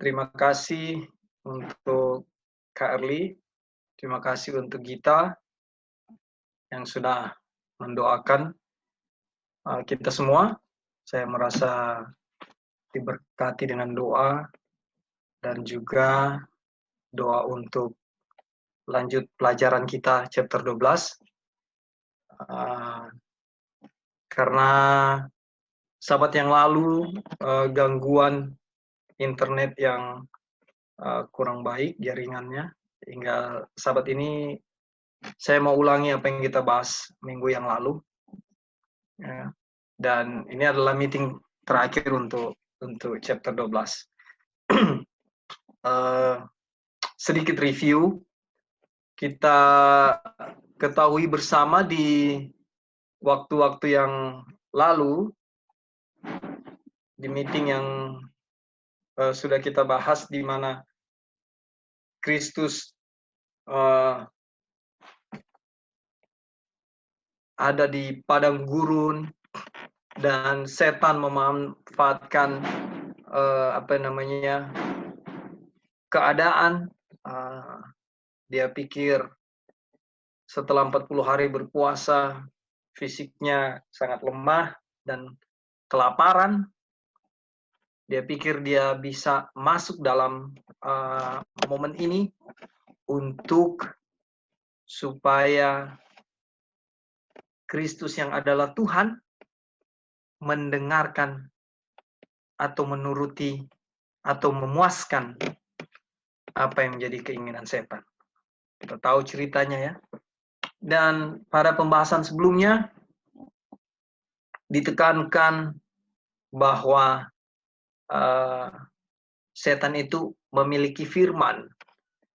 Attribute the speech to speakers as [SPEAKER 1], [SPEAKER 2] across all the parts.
[SPEAKER 1] Terima kasih untuk Kak Erli, terima kasih untuk Gita yang sudah mendoakan kita semua. Saya merasa diberkati dengan doa dan juga doa untuk lanjut pelajaran kita chapter 12. Karena sahabat yang lalu gangguan internet yang kurang baik jaringannya, hingga sahabat ini saya mau ulangi apa yang kita bahas minggu yang lalu. Ya. Dan ini adalah meeting terakhir untuk chapter 12. Sedikit review, kita ketahui bersama di waktu-waktu yang lalu, di meeting yang sudah kita bahas, di mana Kristus ada di padang gurun dan setan memanfaatkan keadaan. Dia pikir setelah 40 hari berpuasa, fisiknya sangat lemah dan kelaparan. Dia pikir dia bisa masuk dalam momen ini untuk supaya Kristus yang adalah Tuhan mendengarkan atau menuruti atau memuaskan apa yang menjadi keinginan setan. Kita tahu ceritanya ya. Dan pada pembahasan sebelumnya ditekankan bahwa setan itu memiliki firman.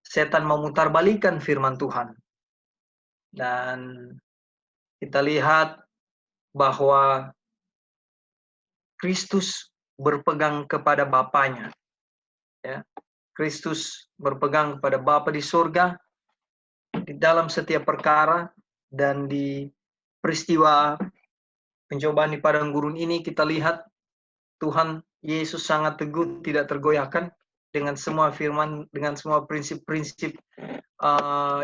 [SPEAKER 1] Setan memutarbalikkan firman Tuhan. Dan kita lihat bahwa Kristus berpegang kepada Bapanya. Ya. Kristus berpegang kepada Bapa di surga di dalam setiap perkara, dan di peristiwa pencobaan di padang gurun ini kita lihat Tuhan Yesus sangat teguh, tidak tergoyahkan dengan semua firman, dengan semua prinsip-prinsip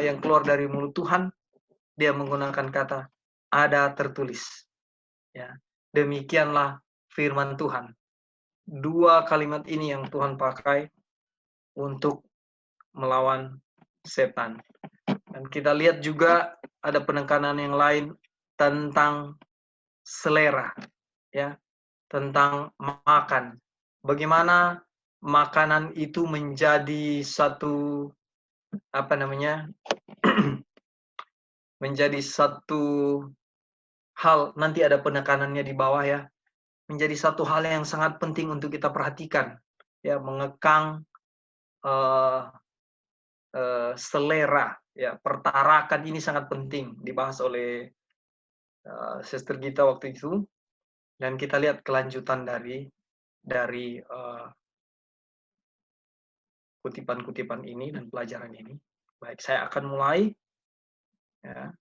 [SPEAKER 1] yang keluar dari mulut Tuhan. Dia menggunakan kata ada tertulis. Ya, demikianlah firman Tuhan. Dua kalimat ini yang Tuhan pakai untuk melawan setan. Dan kita lihat juga ada penekanan yang lain tentang selera, ya, tentang makan. Bagaimana makanan itu menjadi satu menjadi satu hal, nanti ada penekanannya di bawah ya, menjadi satu hal yang sangat penting untuk kita perhatikan, ya, mengekang selera, ya, pertarakan ini sangat penting dibahas oleh Sister Gita waktu itu, dan kita lihat kelanjutan dari kutipan-kutipan ini dan pelajaran ini. Baik, saya akan mulai. Ya.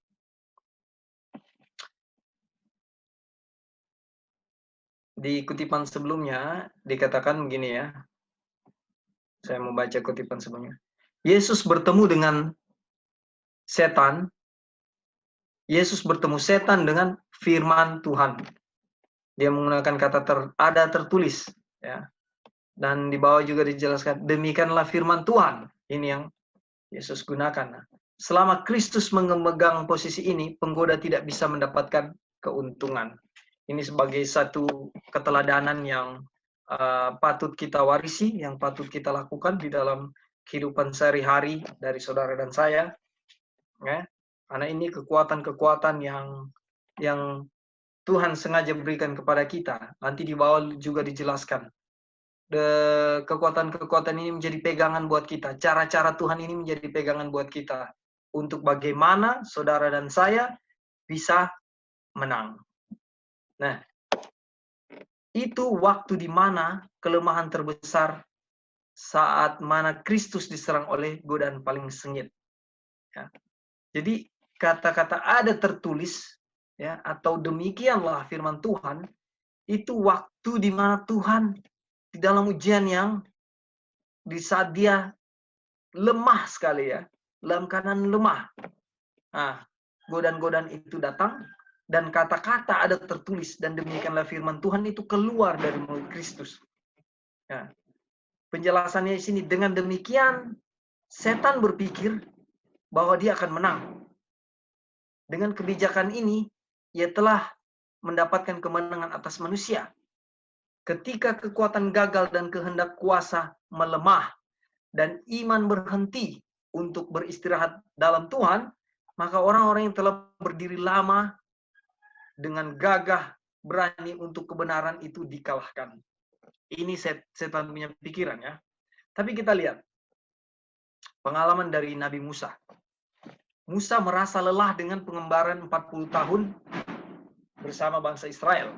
[SPEAKER 1] Di kutipan sebelumnya dikatakan begini ya. Saya mau baca kutipan sebelumnya. Yesus bertemu dengan setan. Yesus bertemu setan dengan firman Tuhan. Dia menggunakan kata ada tertulis, ya. Dan di bawah juga dijelaskan demikianlah firman Tuhan. Ini yang Yesus gunakan. Nah, selama Kristus memegang posisi ini, penggoda tidak bisa mendapatkan keuntungan. Ini sebagai satu keteladanan yang patut kita warisi, yang patut kita lakukan di dalam kehidupan sehari-hari dari saudara dan saya. Ya. Karena ini kekuatan-kekuatan yang Tuhan sengaja berikan kepada kita. Nanti di bawah juga dijelaskan. Kekuatan-kekuatan ini menjadi pegangan buat kita. Cara-cara Tuhan ini menjadi pegangan buat kita. Untuk bagaimana saudara dan saya bisa menang. Nah, itu waktu di mana kelemahan terbesar saat mana Kristus diserang oleh godaan paling sengit. Ya. Jadi kata-kata ada tertulis, ya, atau demikianlah firman Tuhan, itu waktu di mana Tuhan di dalam ujian yang di saat dia lemah sekali ya, dalam keadaan lemah. Nah, godaan-godaan itu datang dan kata-kata ada tertulis dan demikianlah firman Tuhan itu keluar dari mulut Kristus. Ya. Penjelasannya di sini, dengan demikian setan berpikir bahwa dia akan menang. Dengan kebijakan ini, ia telah mendapatkan kemenangan atas manusia. Ketika kekuatan gagal dan kehendak kuasa melemah dan iman berhenti untuk beristirahat dalam Tuhan, maka orang-orang yang telah berdiri lama dengan gagah berani untuk kebenaran itu dikalahkan. Ini setan punya pikiran ya. Tapi kita lihat pengalaman dari Nabi Musa. Musa merasa lelah dengan pengembaraan 40 tahun bersama bangsa Israel.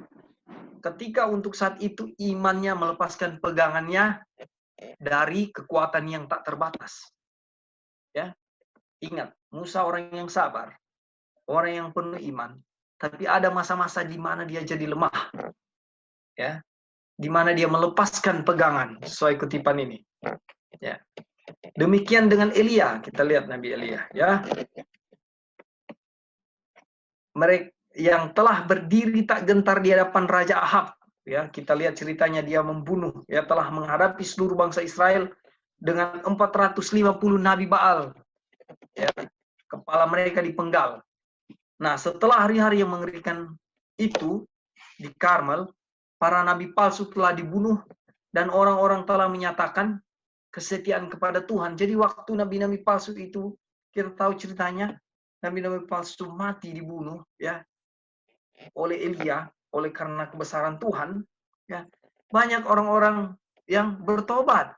[SPEAKER 1] Ketika untuk saat itu imannya melepaskan pegangannya dari kekuatan yang tak terbatas. Ya. Ingat, Musa orang yang sabar, orang yang penuh iman, tapi ada masa-masa di mana dia jadi lemah. Ya. Di mana dia melepaskan pegangan sesuai kutipan ini. Ya. Demikian dengan Elia, kita lihat Nabi Elia, ya. Mereka yang telah berdiri tak gentar di hadapan Raja Ahab, ya, kita lihat ceritanya dia membunuh, ya, telah menghadapi seluruh bangsa Israel dengan 450 nabi Baal, ya, kepala mereka dipenggal. Nah, setelah hari-hari yang mengerikan itu di Karmel, para nabi palsu telah dibunuh dan orang-orang telah menyatakan kesetiaan kepada Tuhan. Jadi waktu nabi-nabi palsu itu, kita tahu ceritanya, nabi-nabi palsu mati dibunuh, ya, oleh Elia, oleh karena kebesaran Tuhan, ya, banyak orang-orang yang bertobat,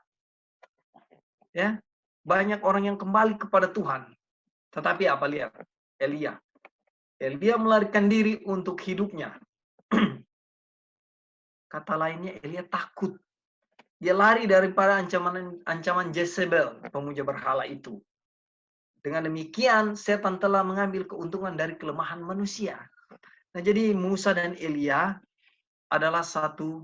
[SPEAKER 1] ya, banyak orang yang kembali kepada Tuhan. Tetapi apa lihat Elia melarikan diri untuk hidupnya. Kata lainnya, Elia takut. Dia lari daripada ancaman Jezebel, pemuja berhala itu. Dengan demikian, setan telah mengambil keuntungan dari kelemahan manusia. Nah, jadi Musa dan Elia adalah satu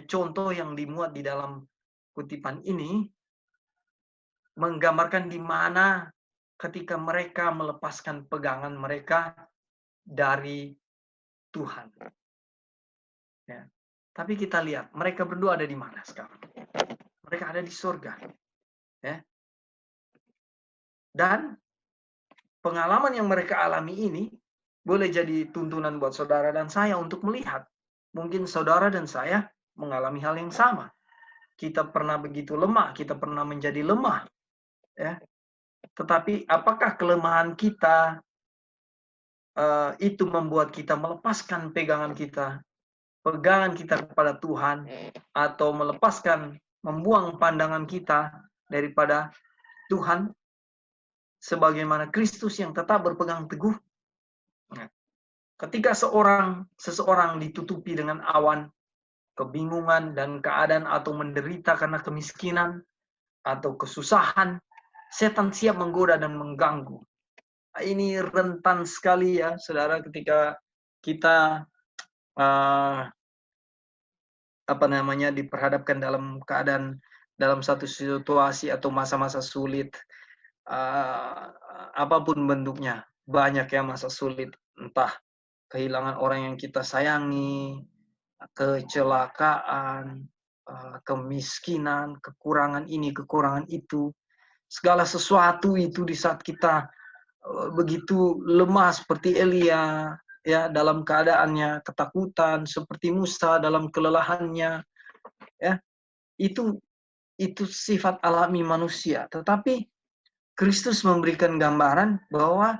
[SPEAKER 1] contoh yang dimuat di dalam kutipan ini, menggambarkan di mana ketika mereka melepaskan pegangan mereka dari Tuhan. Ya. Tapi kita lihat mereka berdua ada di mana sekarang? Mereka ada di surga. Ya. Dan pengalaman yang mereka alami ini boleh jadi tuntunan buat saudara dan saya untuk melihat. Mungkin saudara dan saya mengalami hal yang sama. Kita pernah begitu lemah, kita pernah menjadi lemah. Ya. Tetapi apakah kelemahan kita itu membuat kita melepaskan pegangan kita kepada Tuhan, atau membuang pandangan kita daripada Tuhan, sebagaimana Kristus yang tetap berpegang teguh? Ketika seseorang ditutupi dengan awan, kebingungan dan keadaan, atau menderita karena kemiskinan atau kesusahan, setan siap menggoda dan mengganggu. Ini rentan sekali ya, saudara, ketika kita diperhadapkan dalam keadaan, dalam satu situasi atau masa-masa sulit, apapun bentuknya. Banyak ya masa sulit, entah kehilangan orang yang kita sayangi, kecelakaan, kemiskinan, kekurangan ini, kekurangan itu. Segala sesuatu itu di saat kita begitu lemah seperti Elia, ya, dalam keadaannya ketakutan, seperti Musa dalam kelelahannya, ya, itu sifat alami manusia. Tetapi Kristus memberikan gambaran bahwa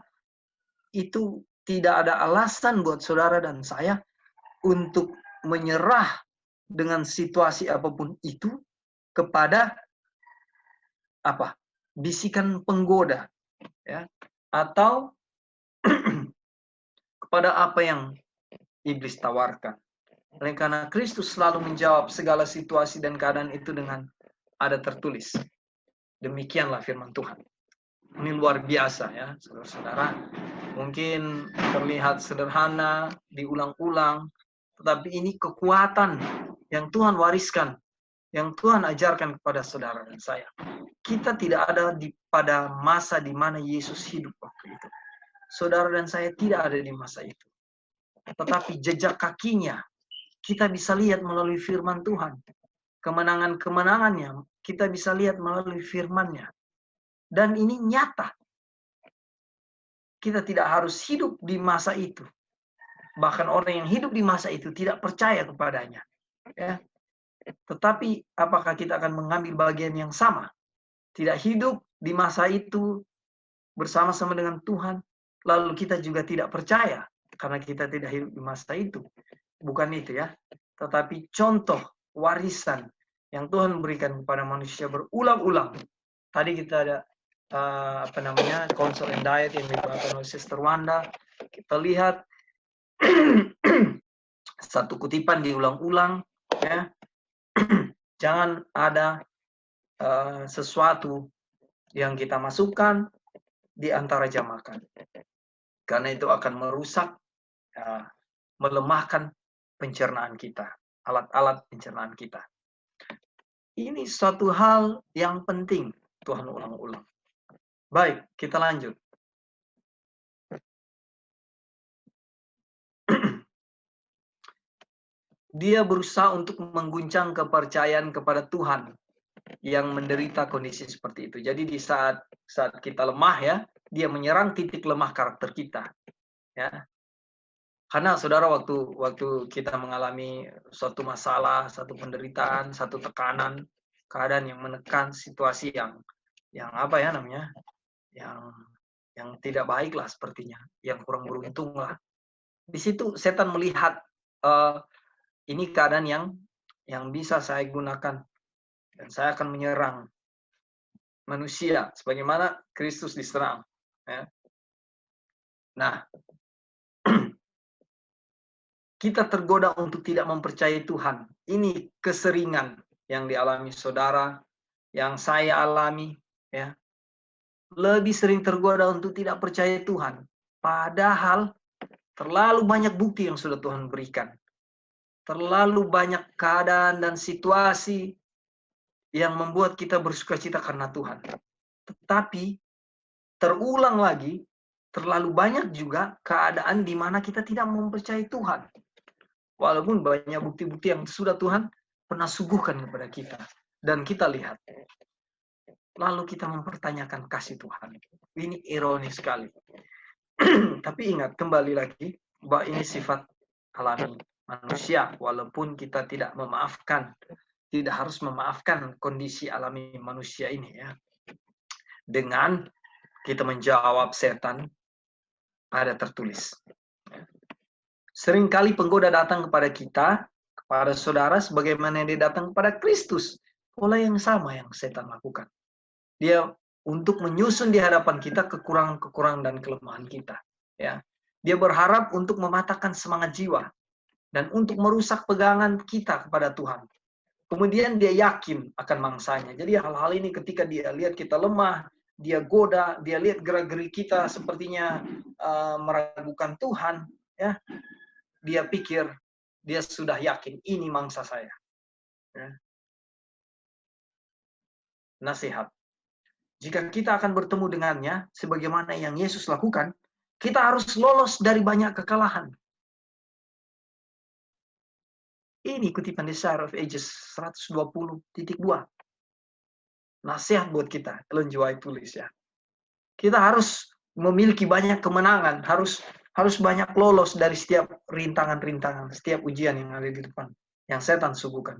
[SPEAKER 1] itu tidak ada alasan buat saudara dan saya untuk menyerah dengan situasi apapun itu kepada bisikan penggoda, ya, atau kepada apa yang iblis tawarkan. Oleh karena Kristus selalu menjawab segala situasi dan keadaan itu dengan ada tertulis. Demikianlah firman Tuhan. Ini luar biasa ya, saudara-saudara. Mungkin terlihat sederhana, diulang-ulang, tetapi ini kekuatan yang Tuhan wariskan, yang Tuhan ajarkan kepada saudara dan saya. Kita tidak ada pada masa di mana Yesus hidup waktu itu. Saudara dan saya tidak ada di masa itu. Tetapi jejak kakinya kita bisa lihat melalui firman Tuhan. Kemenangan-kemenangannya kita bisa lihat melalui firman-Nya. Dan ini nyata. Kita tidak harus hidup di masa itu. Bahkan orang yang hidup di masa itu tidak percaya kepadanya. Ya. Tetapi apakah kita akan mengambil bagian yang sama? Tidak hidup di masa itu bersama-sama dengan Tuhan, lalu kita juga tidak percaya karena kita tidak hidup di masa itu. Bukan itu ya. Tetapi contoh warisan yang Tuhan berikan kepada manusia berulang-ulang. Tadi kita ada Counsel and Diet yang dibawakan oleh Sister Wanda. Kita lihat satu kutipan diulang-ulang, ya. Jangan ada sesuatu yang kita masukkan di antara jam makan, karena itu akan merusak, melemahkan pencernaan kita, alat-alat pencernaan kita. Ini suatu hal yang penting Tuhan ulang-ulang. Baik, kita lanjut. Dia berusaha untuk mengguncang kepercayaan kepada Tuhan yang menderita kondisi seperti itu. Jadi di saat kita lemah, ya, dia menyerang titik lemah karakter kita, ya. Karena saudara, waktu kita mengalami suatu masalah, satu penderitaan, satu tekanan, keadaan yang menekan, situasi yang apa ya namanya, yang tidak baik lah sepertinya, yang kurang beruntung lah. Di situ setan melihat ini keadaan yang bisa saya gunakan, dan saya akan menyerang manusia sebagaimana Kristus diserang. Ya. Nah, kita tergoda untuk tidak mempercayai Tuhan. Ini keseringan yang dialami saudara, yang saya alami, ya. Lebih sering tergoda untuk tidak percaya Tuhan. Padahal terlalu banyak bukti yang sudah Tuhan berikan. Terlalu banyak keadaan dan situasi yang membuat kita bersukacita karena Tuhan. Tetapi terulang lagi, terlalu banyak juga keadaan di mana kita tidak mempercayai Tuhan. Walaupun banyak bukti-bukti yang sudah Tuhan pernah suguhkan kepada kita. Dan kita lihat. Lalu kita mempertanyakan kasih Tuhan. Ini ironis sekali. Tapi ingat, kembali lagi, bahwa ini sifat alami manusia. Walaupun kita tidak memaafkan. Tidak harus memaafkan kondisi alami manusia ini, ya. Dengan kita menjawab setan, ada tertulis. Seringkali penggoda datang kepada kita, kepada saudara, sebagaimana dia datang kepada Kristus. Pola yang sama yang setan lakukan. Dia untuk menyusun di hadapan kita kekurangan-kekurangan dan kelemahan kita. Ya. Dia berharap untuk mematahkan semangat jiwa dan untuk merusak pegangan kita kepada Tuhan. Kemudian dia yakin akan mangsanya. Jadi hal-hal ini ketika dia lihat kita lemah, dia goda, dia lihat gerak-gerik kita sepertinya meragukan Tuhan, ya. Dia pikir, dia sudah yakin, ini mangsa saya. Ya. Nasihat. Jika kita akan bertemu dengannya, sebagaimana yang Yesus lakukan, kita harus lolos dari banyak kekalahan. Ini kutipan Desire of Ages 120.2. Nasihat buat kita, Ellen G. White tulis, ya. Kita harus memiliki banyak kemenangan, harus banyak lolos dari setiap rintangan-rintangan, setiap ujian yang ada di depan, yang setan suguhkan.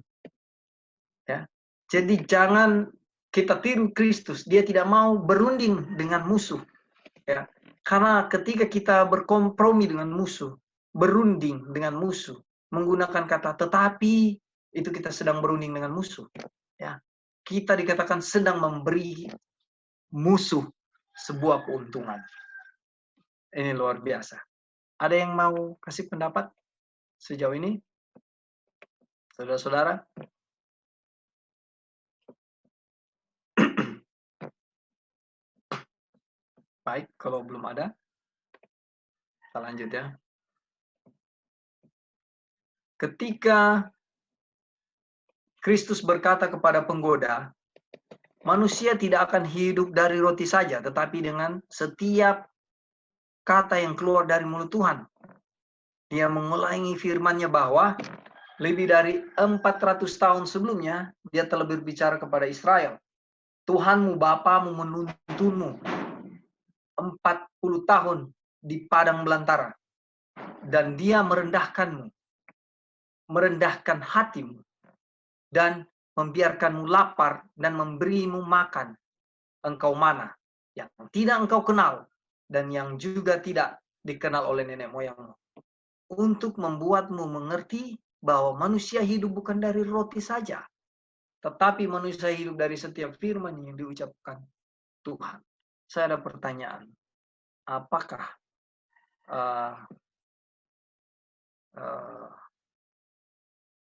[SPEAKER 1] Ya. Jadi jangan kita tiru Kristus, dia tidak mau berunding dengan musuh. Ya. Karena ketika kita berkompromi dengan musuh, berunding dengan musuh, menggunakan kata tetapi, itu kita sedang berunding dengan musuh. Ya. Kita dikatakan sedang memberi musuh sebuah keuntungan. Ini luar biasa. Ada yang mau kasih pendapat sejauh ini? Saudara-saudara? Baik, kalau belum ada, kita lanjut, ya. Ketika Kristus berkata kepada penggoda, manusia tidak akan hidup dari roti saja, tetapi dengan setiap kata yang keluar dari mulut Tuhan. Dia mengulangi firman-Nya bahwa lebih dari 400 tahun sebelumnya, dia telah berbicara kepada Israel. Tuhanmu, Bapamu menuntunmu 40 tahun di padang belantara. Dan dia merendahkanmu, merendahkan hatimu, dan membiarkanmu lapar dan memberimu makan. Engkau mana yang tidak engkau kenal dan yang juga tidak dikenal oleh nenek moyangmu, untuk membuatmu mengerti bahwa manusia hidup bukan dari roti saja, tetapi manusia hidup dari setiap firman yang diucapkan Tuhan. Saya ada pertanyaan, apakah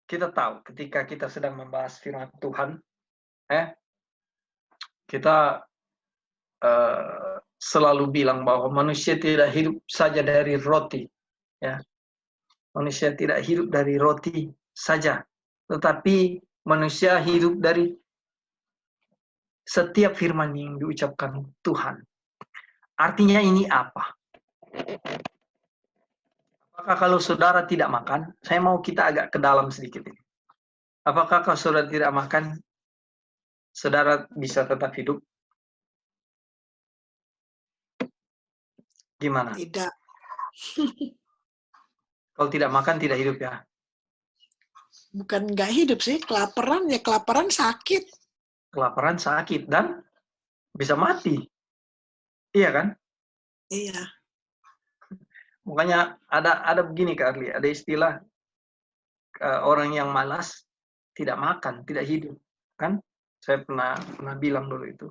[SPEAKER 1] kita tahu ketika kita sedang membahas firman Tuhan, kita selalu bilang bahwa manusia tidak hidup saja dari roti, ya. Manusia tidak hidup dari roti saja, tetapi manusia hidup dari setiap firman yang diucapkan Tuhan. Artinya ini apa? Apakah kalau saudara tidak makan, saya mau kita agak ke dalam sedikit ini. Apakah kalau saudara tidak makan, saudara bisa tetap hidup? Gimana?
[SPEAKER 2] Tidak.
[SPEAKER 1] Kalau tidak makan, tidak hidup ya?
[SPEAKER 2] Bukan nggak hidup sih, kelaparan ya kelaparan sakit.
[SPEAKER 1] Kelaparan sakit dan bisa mati. Iya kan?
[SPEAKER 2] Iya.
[SPEAKER 1] Makanya ada begini Kak Arli, ada istilah orang yang malas tidak makan, tidak hidup. Kan? Saya pernah bilang dulu itu.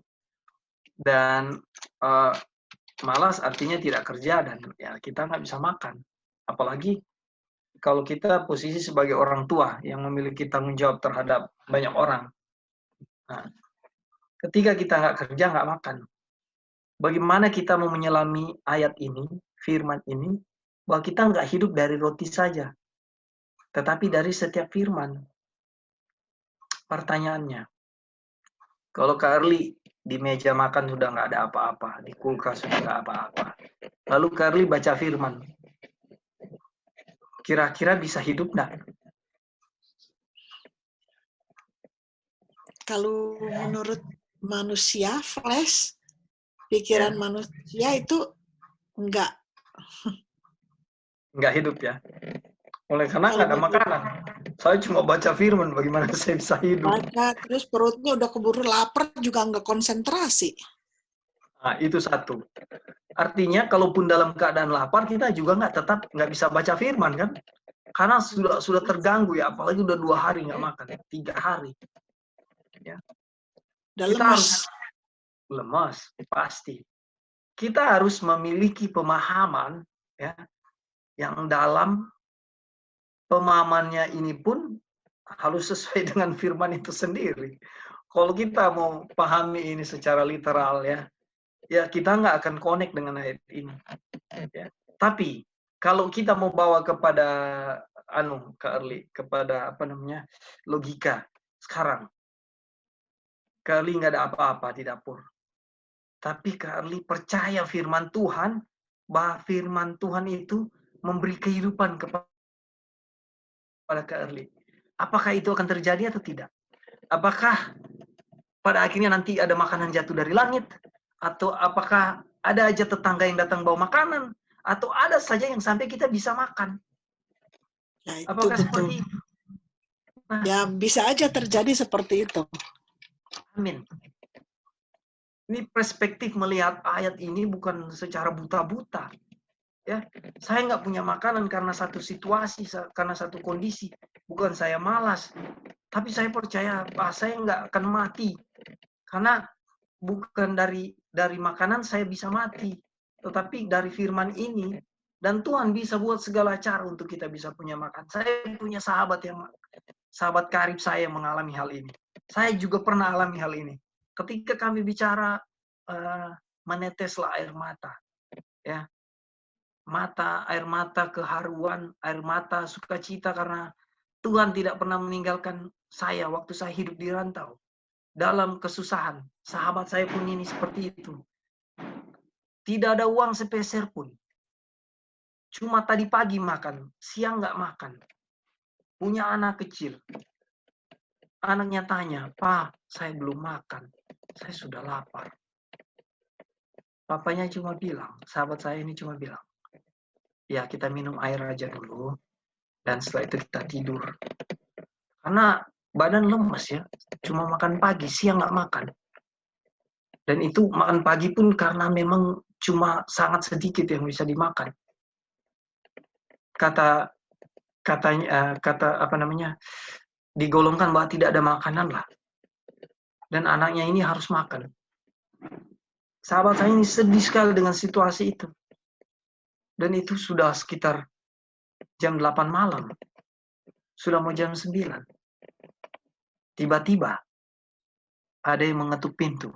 [SPEAKER 1] Dan malas artinya tidak kerja dan ya kita nggak bisa makan. Apalagi kalau kita posisi sebagai orang tua yang memiliki tanggung jawab terhadap banyak orang. Nah, ketika kita nggak kerja, nggak makan. Bagaimana kita mau menyelami ayat ini, firman ini, bahwa kita nggak hidup dari roti saja, tetapi dari setiap firman. Pertanyaannya, kalau Kak Arli di meja makan sudah nggak ada apa-apa, di kulkas sudah nggak apa-apa, lalu Kak Arli baca firman, kira-kira bisa hidup nggak?
[SPEAKER 2] Kalau menurut manusia, flesh, pikiran manusia itu enggak
[SPEAKER 1] hidup ya. Oleh karena nggak ada makanan. Saya cuma baca firman, bagaimana saya bisa hidup.
[SPEAKER 2] Baca, terus perutnya udah keburu lapar juga nggak konsentrasi.
[SPEAKER 1] Nah, itu satu. Artinya, kalaupun dalam keadaan lapar, kita juga nggak bisa baca firman kan? Karena sudah terganggu ya, apalagi udah 2 hari nggak makan, 3 hari. Ya. Kita harus lemas, pasti. Kita harus memiliki pemahaman ya, yang dalam pemahamannya ini pun harus sesuai dengan firman itu sendiri. Kalau kita mau pahami ini secara literal ya kita nggak akan connect dengan ayat ini. Ya. Tapi kalau kita mau bawa kepada Kak Arli, kepada logika sekarang, Kak Arli nggak ada apa-apa di dapur. Tapi Kak Arli percaya firman Tuhan, bahwa firman Tuhan itu memberi kehidupan kepada Kak Arli. Apakah itu akan terjadi atau tidak? Apakah pada akhirnya nanti ada makanan jatuh dari langit? Atau apakah ada aja tetangga yang datang bawa makanan? Atau ada saja yang sampai kita bisa makan?
[SPEAKER 2] Ya, itu
[SPEAKER 1] apakah
[SPEAKER 2] betul.
[SPEAKER 1] Seperti itu? Nah,
[SPEAKER 2] ya bisa aja terjadi seperti itu.
[SPEAKER 1] Amin. Ini perspektif melihat ayat ini bukan secara buta-buta. Ya, saya nggak punya makanan karena satu situasi, karena satu kondisi. Bukan saya malas, tapi saya percaya saya nggak akan mati. Karena bukan dari makanan saya bisa mati, tetapi dari firman ini. Dan Tuhan bisa buat segala cara untuk kita bisa punya makan. Saya punya sahabat karib saya yang mengalami hal ini. Saya juga pernah alami hal ini. Ketika kami bicara meneteslah air mata, ya, air mata keharuan, air mata sukacita karena Tuhan tidak pernah meninggalkan saya waktu saya hidup di rantau, dalam kesusahan. Sahabat saya pun ini seperti itu. Tidak ada uang sepeser pun. Cuma tadi pagi makan, siang nggak makan. Punya anak kecil. Anaknya tanya, "Pak, saya belum makan. Saya sudah lapar." Papanya cuma bilang, sahabat saya ini cuma bilang, "Ya kita minum air aja dulu. Dan setelah itu kita tidur." Karena badan lemes ya. Cuma makan pagi, siang nggak makan. Dan itu makan pagi pun karena memang cuma sangat sedikit yang bisa dimakan. Kata apa namanya, digolongkan bahwa tidak ada makanan lah. Dan anaknya ini harus makan. Sahabat saya ini sedih sekali dengan situasi itu. Dan itu sudah sekitar jam 8 malam. Sudah mau jam 9. Tiba-tiba ada yang mengetuk pintu.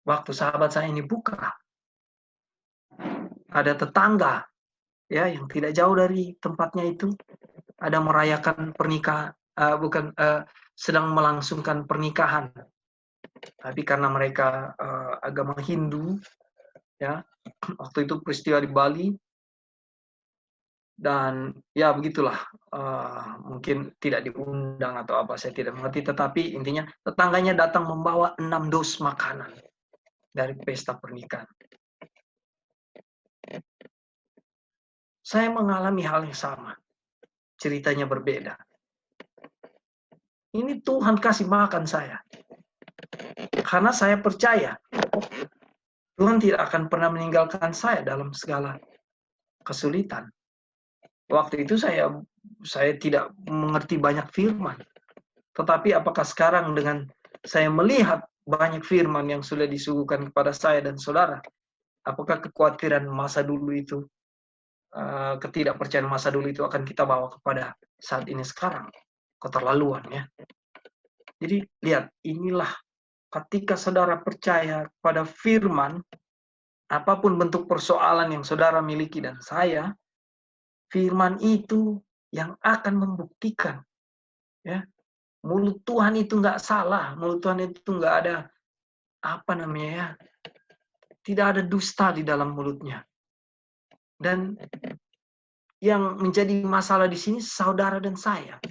[SPEAKER 1] Waktu sahabat saya ini buka, ada tetangga ya yang tidak jauh dari tempatnya itu ada merayakan pernikahan, sedang melangsungkan pernikahan. Tapi karena mereka agama Hindu, ya waktu itu peristiwa di Bali, dan ya begitulah, mungkin tidak diundang atau apa, saya tidak mengerti. Tetapi intinya tetangganya datang membawa 6 dos makanan dari pesta pernikahan. Saya mengalami hal yang sama, ceritanya berbeda. Ini Tuhan kasih makan saya. Karena saya percaya Tuhan tidak akan pernah meninggalkan saya dalam segala kesulitan. Waktu itu saya tidak mengerti banyak firman. Tetapi apakah sekarang dengan saya melihat banyak firman yang sudah disuguhkan kepada saya dan saudara, apakah kekhawatiran masa dulu itu, ketidakpercayaan masa dulu itu akan kita bawa kepada saat ini sekarang? Keterlaluan ya. Jadi lihat, inilah ketika saudara percaya pada firman, apapun bentuk persoalan yang saudara miliki dan saya, firman itu yang akan membuktikan, ya, mulut Tuhan itu nggak salah, mulut Tuhan itu nggak ada apa namanya ya, tidak ada dusta di dalam mulutnya. Dan yang menjadi masalah di sini saudara dan saya.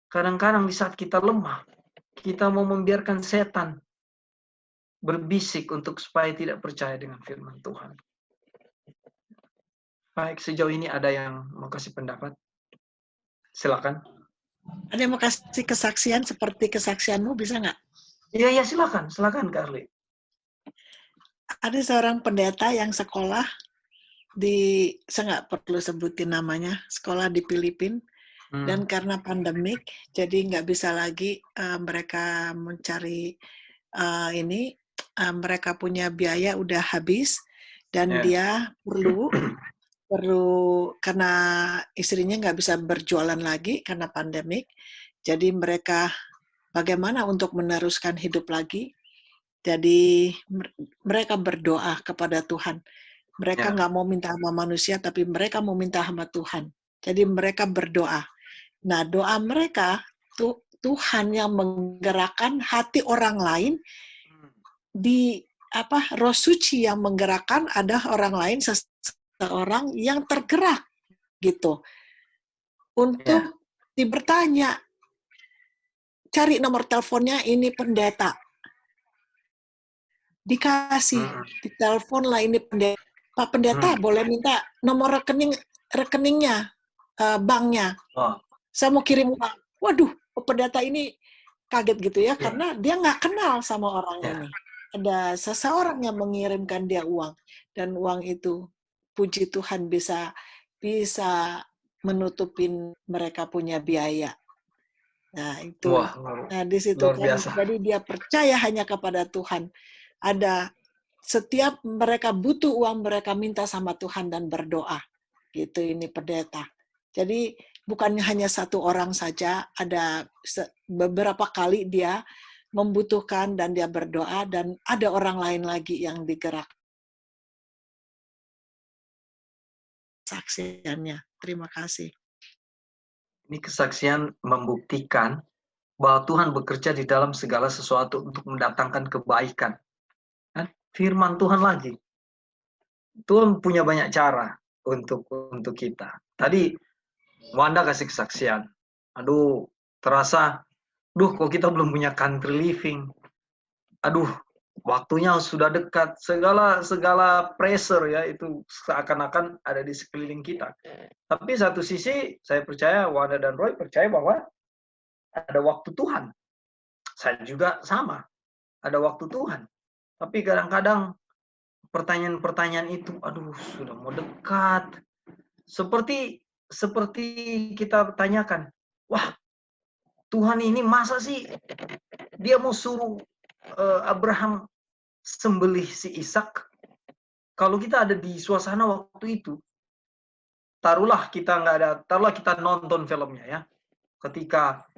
[SPEAKER 1] Kadang-kadang di saat kita lemah, kita mau membiarkan setan berbisik untuk supaya tidak percaya dengan firman Tuhan. Baik, sejauh ini ada yang mau kasih pendapat? Silakan.
[SPEAKER 2] Ada yang mau kasih kesaksian seperti kesaksianmu, bisa nggak?
[SPEAKER 1] Iya, silakan Carly.
[SPEAKER 2] Ada seorang pendeta yang sekolah saya nggak perlu sebutin namanya, sekolah di Filipina, dan karena pandemik, jadi nggak bisa lagi mereka mencari mereka punya biaya udah habis, dan dia perlu karena istrinya nggak bisa berjualan lagi karena pandemik, jadi mereka bagaimana untuk meneruskan hidup lagi. Jadi mereka berdoa kepada Tuhan. Mereka nggak mau minta sama manusia, tapi mereka mau minta sama Tuhan. Jadi mereka berdoa. Nah, doa mereka Tuhan yang menggerakkan hati orang lain, di Roh Suci yang menggerakkan ada orang lain, seseorang yang tergerak gitu untuk bertanya, cari nomor teleponnya ini pendeta, dikasih, ditelepon lah ini pendeta, Pak Pendeta boleh minta nomor rekeningnya, banknya, saya mau kirim uang. Waduh, pendeta ini kaget gitu ya, karena dia nggak kenal sama orang ini. Ada seseorang yang mengirimkan dia uang, dan uang itu puji Tuhan bisa menutupin mereka punya biaya. Nah itu, di situ kan, jadi dia percaya hanya kepada Tuhan. Ada setiap mereka butuh uang, mereka minta sama Tuhan dan berdoa. Gitu ini pendeta. Jadi bukan hanya satu orang saja, ada beberapa kali dia membutuhkan dan dia berdoa, dan ada orang lain lagi yang digerak saksiannya. Terima kasih.
[SPEAKER 1] Ini kesaksian membuktikan bahwa Tuhan bekerja di dalam segala sesuatu untuk mendatangkan kebaikan. Kan? Firman Tuhan lagi. Tuhan punya banyak cara untuk kita. Tadi Wanda kasih kesaksian. Aduh, terasa, kok kita belum punya country living. Aduh, waktunya sudah dekat. Segala pressure ya itu seakan-akan ada di sekeliling kita. Tapi satu sisi saya percaya, Wanda dan Roy percaya bahwa ada waktu Tuhan. Saya juga sama, ada waktu Tuhan. Tapi kadang-kadang pertanyaan-pertanyaan itu, aduh, sudah mau dekat. Seperti kita tanyakan, wah, Tuhan ini masa sih dia mau suruh Abraham sembelih si Ishak? Kalau kita ada di suasana waktu itu, taruhlah kita nonton filmnya ya. Ketika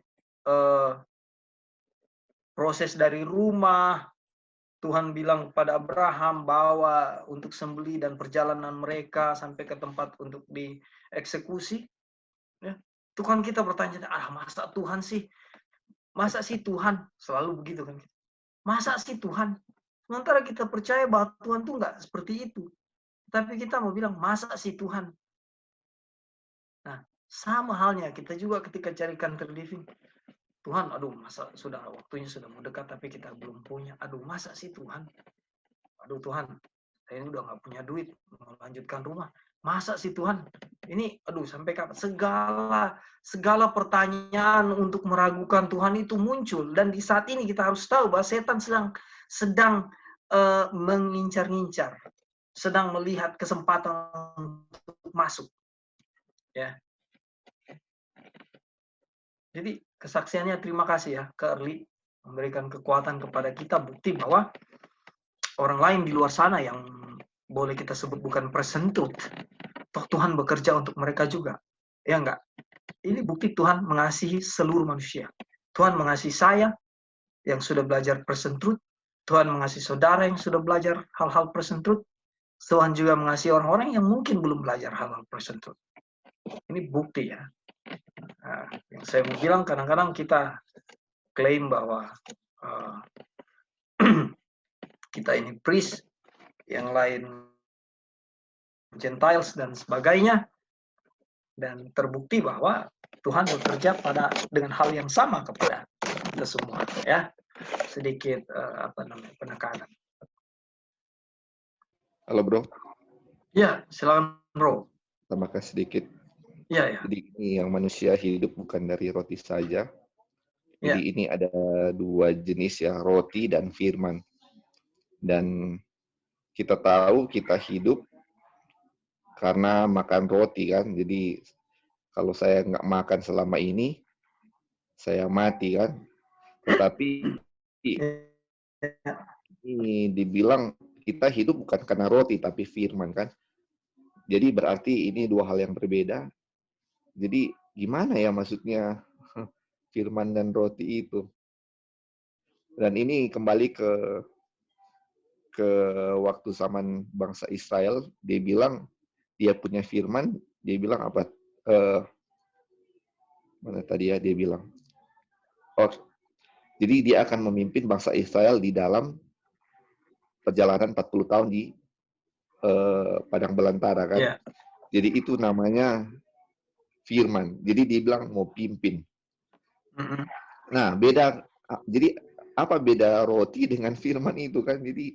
[SPEAKER 1] proses dari rumah, Tuhan bilang kepada Abraham bawa untuk sembelih dan perjalanan mereka sampai ke tempat untuk dieksekusi. Ya. Tuhan kita bertanya, masa Tuhan sih? Masa sih Tuhan? Selalu begitu kan. Masa sih Tuhan? Sementara kita percaya bahwa Tuhan tuh nggak seperti itu. Tapi kita mau bilang, masa sih Tuhan? Nah, sama halnya kita juga ketika cari country living. Tuhan, aduh, masa waktunya sudah mau dekat tapi kita belum punya. Aduh, masa sih Tuhan? Aduh Tuhan, saya udah nggak punya duit mau lanjutkan rumah. Masa sih Tuhan? Ini, aduh, sampai kapan? Segala pertanyaan untuk meragukan Tuhan itu muncul. Dan di saat ini kita harus tahu bahwa setan sedang mengincar-ngincar, sedang melihat kesempatan untuk masuk. Ya. Jadi kesaksiannya terima kasih ya ke Early, memberikan kekuatan kepada kita, bukti bahwa orang lain di luar sana yang boleh kita sebut bukan present truth, toh Tuhan bekerja untuk mereka juga. Ya enggak? Ini bukti Tuhan mengasihi seluruh manusia. Tuhan mengasihi saya yang sudah belajar present truth. Tuhan mengasihi saudara yang sudah belajar hal-hal present truth. Tuhan juga mengasihi orang-orang yang mungkin belum belajar hal-hal present truth. Ini bukti ya. Nah, yang saya mau bilang kadang-kadang kita klaim bahwa kita ini priest, yang lain Gentiles dan sebagainya, dan terbukti bahwa Tuhan bekerja dengan hal yang sama kepada kita semua ya. Sedikit penekanan.
[SPEAKER 3] Halo bro.
[SPEAKER 1] Ya, silakan bro.
[SPEAKER 3] Tambahkan sedikit.
[SPEAKER 1] Ya.
[SPEAKER 3] Jadi ini yang manusia hidup bukan dari roti saja. Jadi ini ada dua jenis ya, roti dan firman. Dan kita tahu kita hidup karena makan roti kan. Jadi kalau saya nggak makan selama ini, saya mati kan. Tetapi ini dibilang kita hidup bukan karena roti tapi firman kan. Jadi berarti ini dua hal yang berbeda. Jadi gimana ya maksudnya firman dan roti itu? Dan ini kembali ke waktu zaman bangsa Israel, dia bilang dia punya firman, dia bilang apa? Mana tadi ya dia bilang? Oh, jadi dia akan memimpin bangsa Israel di dalam perjalanan 40 tahun di padang belantara kan.
[SPEAKER 1] Yeah.
[SPEAKER 3] Jadi itu namanya firman. Jadi dia bilang mau pimpin. Nah, beda. Jadi apa beda roti dengan firman itu kan? Jadi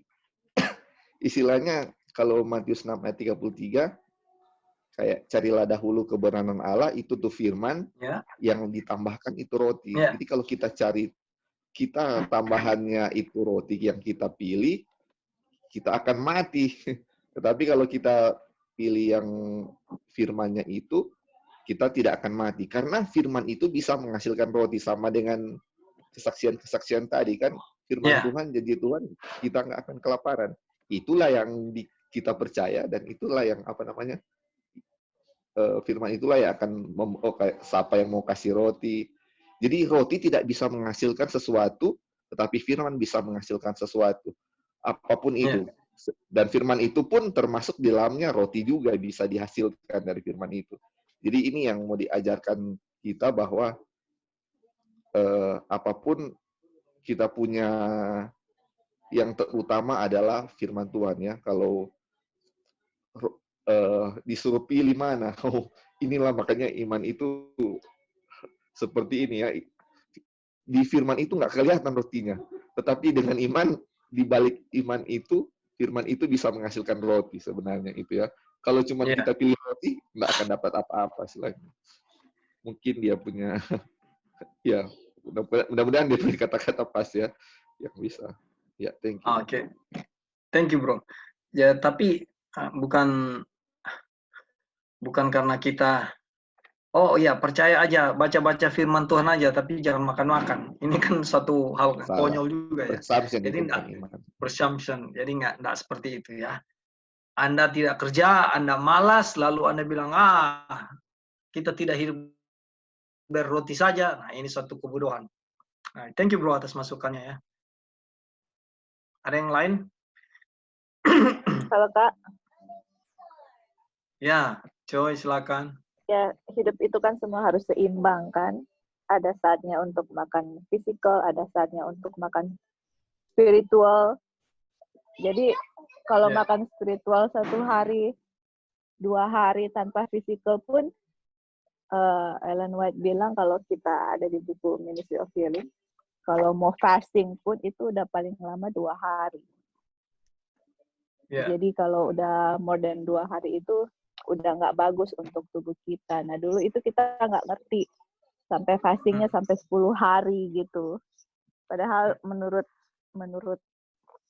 [SPEAKER 3] istilahnya kalau Matius 6 ayat 33 kayak carilah dahulu kebenaran Allah, itu tuh firman, yang ditambahkan itu roti. Jadi kalau kita tambahannya itu roti yang kita pilih, kita akan mati. Tetapi kalau kita pilih yang firmannya itu, kita tidak akan mati. Karena firman itu bisa menghasilkan roti, sama dengan kesaksian-kesaksian tadi kan. Firman Tuhan jadi Tuhan, kita nggak akan kelaparan. Itulah yang kita percaya, dan itulah yang firman itulah yang akan siapa yang mau kasih roti. Jadi roti tidak bisa menghasilkan sesuatu, tetapi firman bisa menghasilkan sesuatu. Apapun itu. Dan firman itu pun termasuk di dalamnya roti juga bisa dihasilkan dari firman itu. Jadi ini yang mau diajarkan kita bahwa apapun kita punya, yang terutama adalah firman Tuhan ya. Kalau disuruh pilih mana, inilah makanya iman itu seperti ini ya. Di firman itu nggak kelihatan rotinya, tetapi dengan iman, di balik iman itu, firman itu bisa menghasilkan roti sebenarnya itu ya. Kalau cuma kita pilih roti, nggak akan dapat apa-apa selain. Mungkin dia punya, ya mudah-mudahan dia punya kata-kata pas ya, yang bisa. Ya, thank you.
[SPEAKER 1] Oke. Thank you, bro. Ya, tapi bukan karena kita, oh iya, percaya aja, baca-baca firman Tuhan aja, tapi jangan makan-makan. Ini kan satu hal
[SPEAKER 3] Salah.
[SPEAKER 1] konyol juga ya.
[SPEAKER 3] Presumption
[SPEAKER 1] Jadi
[SPEAKER 3] itu
[SPEAKER 1] enggak,
[SPEAKER 3] bukan iman.
[SPEAKER 1] presumption. Jadi enggak seperti itu ya. Anda tidak kerja, Anda malas, lalu Anda bilang, kita tidak hidup berroti saja. Nah, ini satu kebodohan. Nah, thank you, bro, atas masukannya ya. Ada yang lain?
[SPEAKER 4] Kalau Kak,
[SPEAKER 1] Ya, Joy, silakan.
[SPEAKER 4] ya hidup itu kan semua harus seimbang kan. Ada saatnya untuk makan fisikal, ada saatnya untuk makan spiritual. Jadi kalau makan spiritual 1 hari, 2 hari tanpa fisikal pun, Ellen White bilang kalau kita ada di buku Ministry of Healing, kalau mau fasting pun itu udah paling lama 2 hari. Jadi kalau udah more than 2 hari itu udah nggak bagus untuk tubuh kita. Nah dulu itu kita nggak ngerti sampai fastingnya sampai 10 hari gitu. Padahal menurut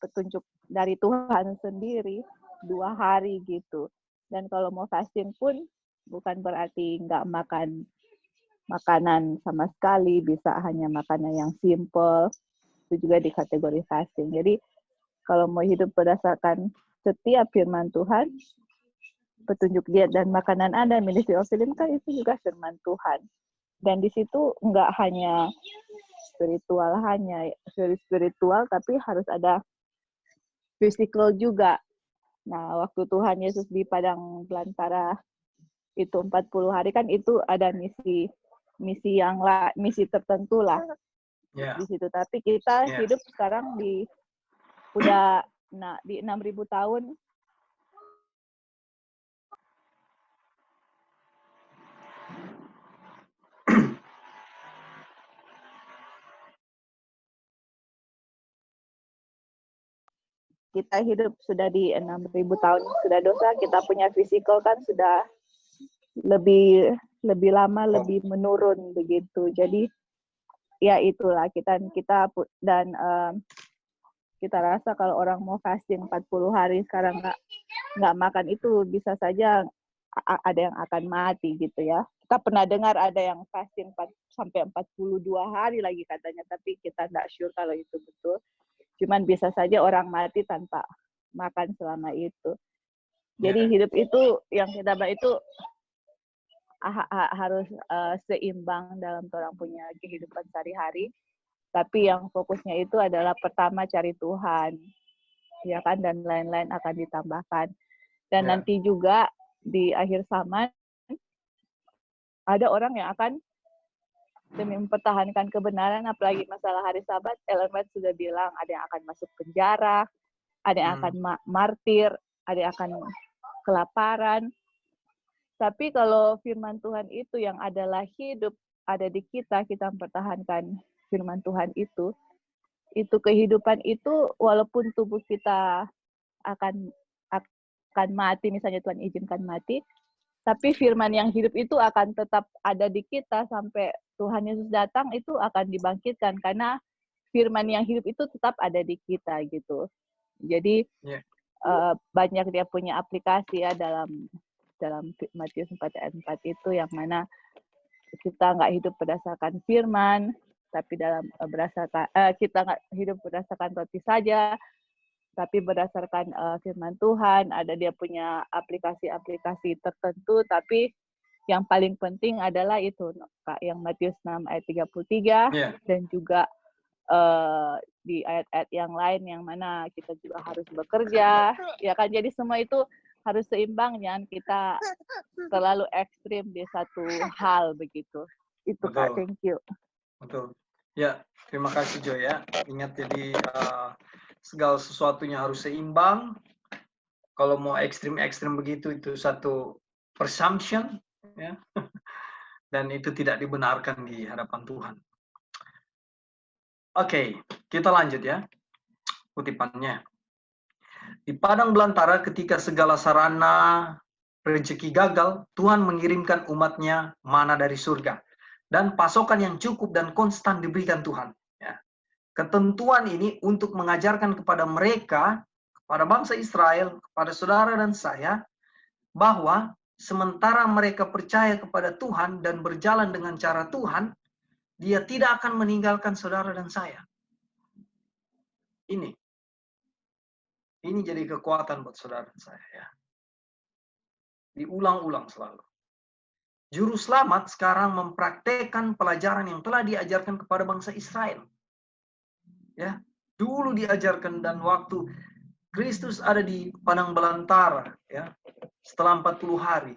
[SPEAKER 4] petunjuk dari Tuhan sendiri 2 hari gitu. Dan kalau mau fasting pun bukan berarti nggak makan makanan sama sekali, bisa hanya makanan yang simple, itu juga di kategori fasting. Jadi kalau mau hidup berdasarkan setiap firman Tuhan, petunjuk diet dan makanan Anda, Ministry of Healing kan itu juga firman Tuhan. Dan di situ nggak hanya spiritual, tapi harus ada physical juga. Nah, waktu Tuhan Yesus di padang belantara itu 40 hari kan itu ada misi tertentu lah di situ. Tapi kita hidup sekarang udah di 6.000 tahun. Kita hidup sudah di 6.000 tahun, sudah dosa, kita punya fisikal kan sudah lebih lama, lebih menurun begitu. Jadi ya itulah kita dan kita rasa kalau orang mau fasting 40 hari sekarang nggak makan itu bisa saja ada yang akan mati gitu ya. Kita pernah dengar ada yang fasting sampai 42 hari lagi katanya, tapi kita nggak sure kalau itu betul. Cuman bisa saja orang mati tanpa makan selama itu. Jadi hidup itu yang kita bahas itu harus seimbang dalam orang punya kehidupan sehari-hari. Tapi yang fokusnya itu adalah pertama cari Tuhan, ya kan, dan lain-lain akan ditambahkan. Dan nanti juga di akhir zaman ada orang yang akan demi mempertahankan kebenaran, apalagi masalah hari Sabat, Ellen White sudah bilang ada yang akan masuk penjara, ada yang akan martir, ada yang akan kelaparan. Tapi kalau firman Tuhan itu yang adalah hidup ada di kita mempertahankan firman Tuhan itu kehidupan itu walaupun tubuh kita akan mati, misalnya Tuhan izinkan mati, tapi firman yang hidup itu akan tetap ada di kita sampai Tuhan Yesus datang, itu akan dibangkitkan karena firman yang hidup itu tetap ada di kita gitu. Jadi banyak dia punya aplikasi ya dalam Matius 4 ayat 4 itu, yang mana kita nggak hidup berdasarkan firman, tapi kita nggak hidup berdasarkan roti saja, tapi berdasarkan firman Tuhan. Ada dia punya aplikasi-aplikasi tertentu, tapi yang paling penting adalah itu Kak, yang Matius 6 ayat 33 dan juga di ayat-ayat yang lain yang mana kita juga harus bekerja, ya kan. Jadi semua itu harus seimbang, jangan kita terlalu ekstrim di satu hal begitu. Itu Kak,
[SPEAKER 1] Betul,
[SPEAKER 4] thank you.
[SPEAKER 1] betul. Ya, terima kasih Joy ya. Ingat jadi segala sesuatunya harus seimbang. Kalau mau ekstrim-ekstrim begitu itu satu presumption ya. Dan itu tidak dibenarkan di hadapan Tuhan. Oke, kita lanjut ya. Kutipannya. Di padang belantara ketika segala sarana rezeki gagal, Tuhan mengirimkan umatnya mana dari surga. Dan pasokan yang cukup dan konstan diberikan Tuhan. Ya. Ketentuan ini untuk mengajarkan kepada mereka, kepada bangsa Israel, kepada saudara dan saya, bahwa sementara mereka percaya kepada Tuhan dan berjalan dengan cara Tuhan, Dia tidak akan meninggalkan saudara dan saya. Ini jadi kekuatan buat saudara dan saya ya. Diulang-ulang selalu. Juru selamat sekarang mempraktekkan pelajaran yang telah diajarkan kepada bangsa Israel. Ya, dulu diajarkan dan waktu Kristus ada di padang belantara ya. Setelah 40 hari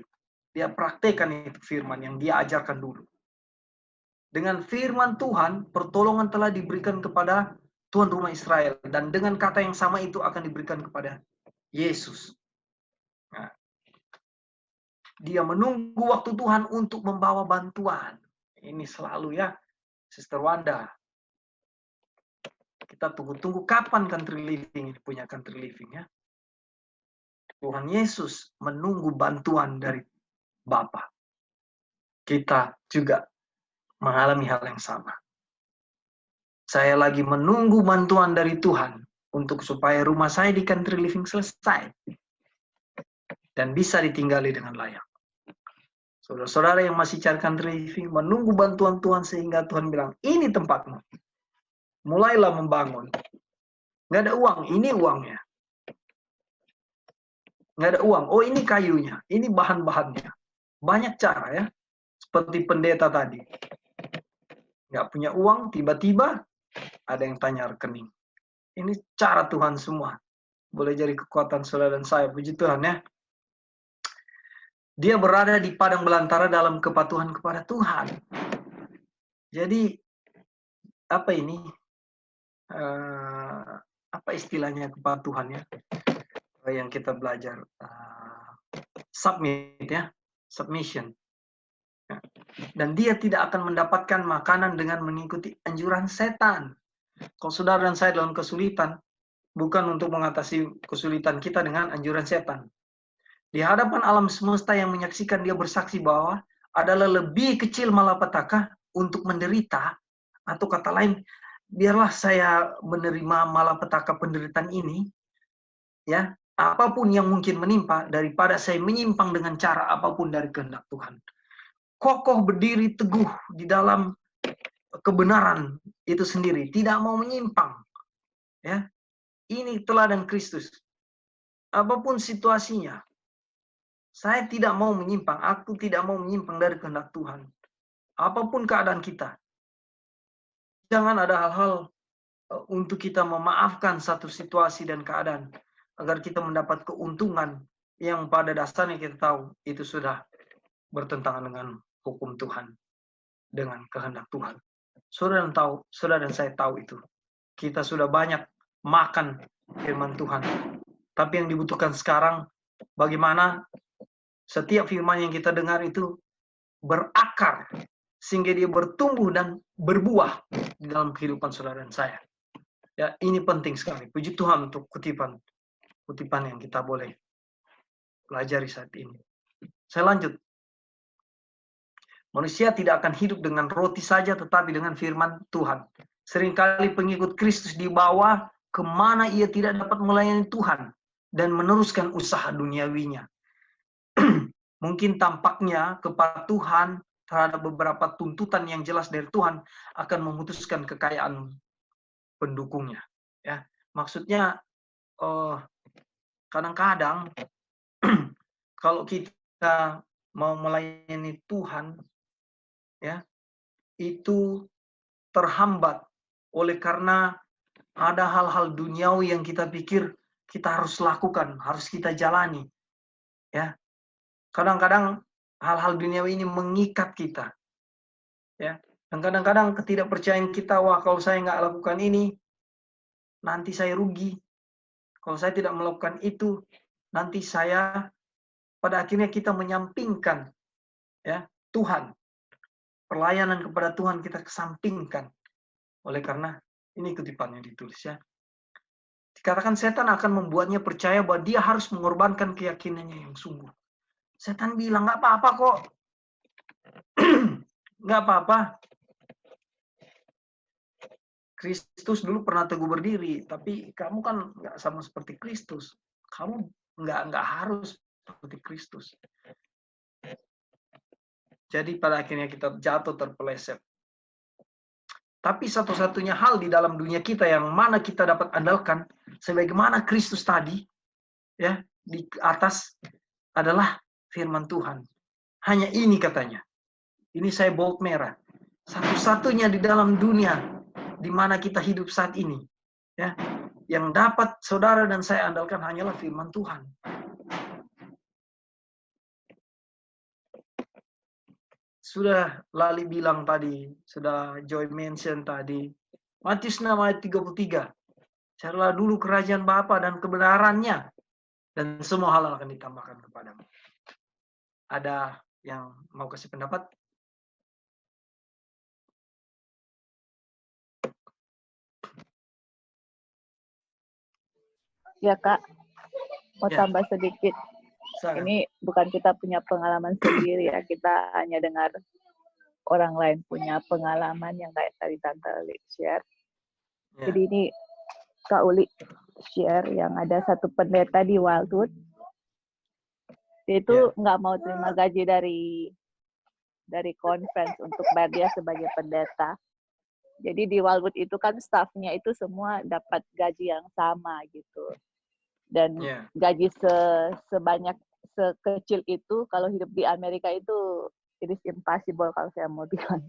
[SPEAKER 1] dia praktekkan itu firman yang dia ajarkan dulu. Dengan firman Tuhan, pertolongan telah diberikan kepada tuan rumah Israel. Dan dengan kata yang sama itu akan diberikan kepada Yesus. Nah, dia menunggu waktu Tuhan untuk membawa bantuan. Ini selalu ya, Sister Wanda. Kita tunggu-tunggu kapan country living punya country living ya. Tuhan Yesus menunggu bantuan dari Bapa. Kita juga mengalami hal yang sama. Saya lagi menunggu bantuan dari Tuhan untuk supaya rumah saya di country living selesai dan bisa ditinggali dengan layak. Saudara-saudara yang masih cari country living menunggu bantuan Tuhan sehingga Tuhan bilang, ini tempatmu. Mulailah membangun. Nggak ada uang, ini uangnya. Nggak ada uang, oh ini kayunya, ini bahan-bahannya. Banyak cara ya, seperti pendeta tadi. Nggak punya uang, tiba-tiba ada yang tanya rekening. Ini cara Tuhan semua. Boleh jadi kekuatan saudara dan saya, puji Tuhan ya. Dia berada di padang belantara dalam kepatuhan kepada Tuhan. Jadi, apa ini? Apa istilahnya kepatuhan ya? Yang kita belajar. Submit ya. Submission. Dan dia tidak akan mendapatkan makanan dengan mengikuti anjuran setan. Kalau saudara dan saya dalam kesulitan, bukan untuk mengatasi kesulitan kita dengan anjuran setan. Di hadapan alam semesta yang menyaksikan dia bersaksi bahwa adalah lebih kecil malapetaka untuk menderita, atau kata lain, biarlah saya menerima malapetaka penderitaan ini, ya, apapun yang mungkin menimpa daripada saya menyimpang dengan cara apapun dari kehendak Tuhan. Kokoh berdiri teguh di dalam kebenaran itu sendiri, tidak mau menyimpang. Ya, ini teladan Kristus. Apapun situasinya, saya tidak mau menyimpang. Aku tidak mau menyimpang dari kehendak Tuhan. Apapun keadaan kita, jangan ada hal-hal untuk kita memaafkan satu situasi dan keadaan agar kita mendapat keuntungan yang pada dasarnya kita tahu itu sudah bertentangan dengan hukum Tuhan, dengan kehendak Tuhan. Saudara dan saya tahu itu. Kita sudah banyak makan firman Tuhan. Tapi yang dibutuhkan sekarang, bagaimana setiap firman yang kita dengar itu berakar, sehingga dia bertumbuh dan berbuah di dalam kehidupan saudara dan saya. Ya, ini penting sekali. Puji Tuhan untuk kutipan yang kita boleh pelajari saat ini. Saya lanjut. Manusia tidak akan hidup dengan roti saja, tetapi dengan firman Tuhan. Seringkali pengikut Kristus dibawa kemana ia tidak dapat melayani Tuhan dan meneruskan usaha duniawinya. Mungkin tampaknya kepatuhan terhadap beberapa tuntutan yang jelas dari Tuhan akan memutuskan kekayaan pendukungnya. Ya, maksudnya kadang-kadang kalau kita mau melayani Tuhan, ya, itu terhambat oleh karena ada hal-hal duniawi yang kita pikir kita harus lakukan, harus kita jalani. Ya, kadang-kadang hal-hal duniawi ini mengikat kita. Ya. Dan kadang-kadang ketidakpercayaan kita, wah kalau saya nggak lakukan ini, nanti saya rugi. Kalau saya tidak melakukan itu, nanti saya, pada akhirnya kita menyampingkan ya Tuhan. Pelayanan kepada Tuhan kita kesampingkan. Oleh karena ini kutipan yang ditulis ya. Dikatakan setan akan membuatnya percaya bahwa dia harus mengorbankan keyakinannya yang sungguh. Setan bilang, nggak apa-apa kok. Nggak apa-apa. Kristus dulu pernah teguh berdiri, tapi kamu kan nggak sama seperti Kristus. Kamu nggak harus seperti Kristus. Jadi pada akhirnya kita jatuh terpeleset. Tapi satu-satunya hal di dalam dunia kita yang mana kita dapat andalkan, sebagaimana Kristus tadi, ya di atas adalah firman Tuhan. Hanya ini katanya. Ini saya bold merah. Satu-satunya di dalam dunia di mana kita hidup saat ini, ya, yang dapat saudara dan saya andalkan hanyalah firman Tuhan. Sudah Lali bilang tadi, sudah Joy mention tadi, Matius 6 ayat 33. Carilah dulu kerajaan Bapa dan kebenarannya, dan semua hal akan ditambahkan kepadamu. Ada yang mau kasih pendapat?
[SPEAKER 4] Ya Kak, mau
[SPEAKER 1] Ya.
[SPEAKER 4] tambah sedikit.
[SPEAKER 1] Silakan.
[SPEAKER 4] Ini bukan kita punya pengalaman sendiri ya, kita hanya dengar orang lain punya pengalaman yang kayak tadi Tante Uli share.
[SPEAKER 1] Ya.
[SPEAKER 4] Jadi ini Kak Uli share yang ada satu pendeta di Wildwood. Dia itu nggak mau terima gaji dari conference untuk bayar dia sebagai pendeta. Jadi di Wildwood itu kan staffnya itu semua dapat gaji yang sama gitu. Dan gaji sebanyak sekecil itu kalau hidup di Amerika itu it is impossible kalau saya mau bilang.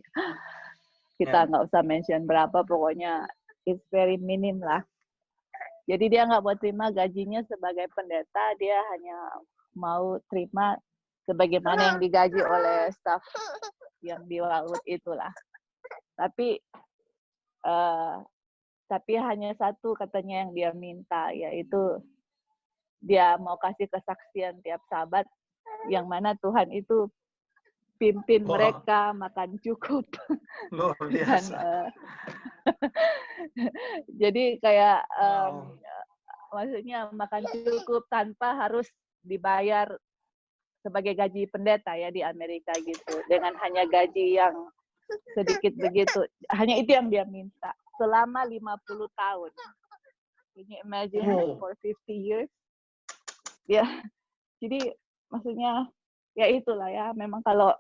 [SPEAKER 4] Kita nggak usah mention berapa, pokoknya it's very minim lah. Jadi dia nggak mau terima gajinya sebagai pendeta, dia hanya mau terima sebagaimana yang digaji oleh staff yang di Wildwood itulah. Tapi hanya satu katanya yang dia minta, yaitu dia mau kasih kesaksian tiap Sabat yang mana Tuhan itu pimpin mereka makan cukup.
[SPEAKER 1] Luar biasa.
[SPEAKER 4] Dan, jadi kayak maksudnya makan cukup tanpa harus dibayar sebagai gaji pendeta ya di Amerika gitu. Dengan hanya gaji yang sedikit begitu. Hanya itu yang dia minta selama 50 tahun. Can you imagine for 50 years? Ya, jadi maksudnya ya itulah ya. Memang kalau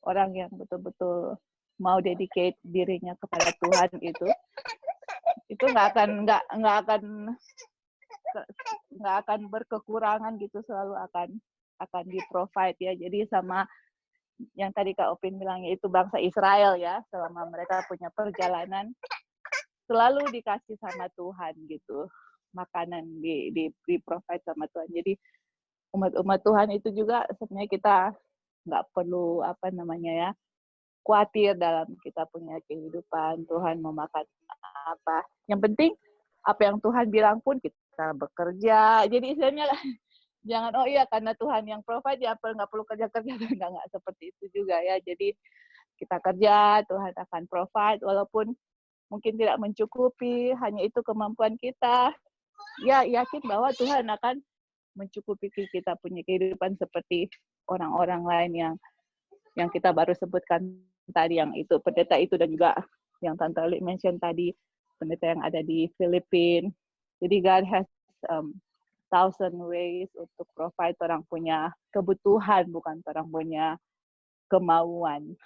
[SPEAKER 4] orang yang betul-betul mau dedicate dirinya kepada Tuhan itu nggak akan berkekurangan gitu, selalu akan di-provide ya. Jadi sama yang tadi Kak Opin bilang, yaitu bangsa Israel ya, selama mereka punya perjalanan selalu dikasih sama Tuhan gitu, makanan di-provide sama Tuhan. Jadi umat Tuhan itu juga sebenarnya kita nggak perlu khawatir dalam kita punya kehidupan. Tuhan mau makan apa, yang penting apa yang Tuhan bilang pun kita bekerja. Jadi istilahnya jangan karena Tuhan yang provide ya nggak perlu kerja nggak seperti itu juga ya. Jadi kita kerja, Tuhan akan provide walaupun mungkin tidak mencukupi, hanya itu kemampuan kita. Ya yakin bahwa Tuhan akan mencukupi kita punya kehidupan seperti orang-orang lain yang kita baru sebutkan tadi, yang itu pendeta itu, dan juga yang Tante Uli mention tadi, pendeta yang ada di Filipina. Jadi God has 1,000 ways untuk provide. Orang punya kebutuhan, bukan orang punya kemauan.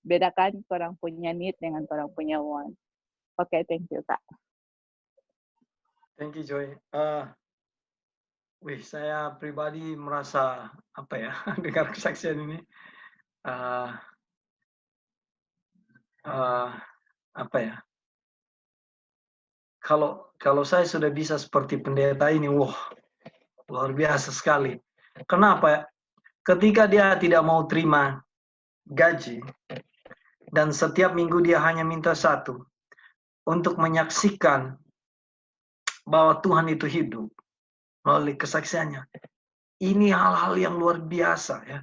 [SPEAKER 4] Bedakan orang punya need dengan orang punya want. Oke, thank you Kak.
[SPEAKER 1] Thank you Joy. Saya pribadi merasa dengar kesaksian ini. Kalau saya sudah bisa seperti pendeta ini, luar biasa sekali. Kenapa? Ketika dia tidak mau terima gaji, Dan setiap minggu dia hanya minta satu, untuk menyaksikan bahwa Tuhan itu hidup melalui kesaksiannya. Ini hal-hal yang luar biasa ya.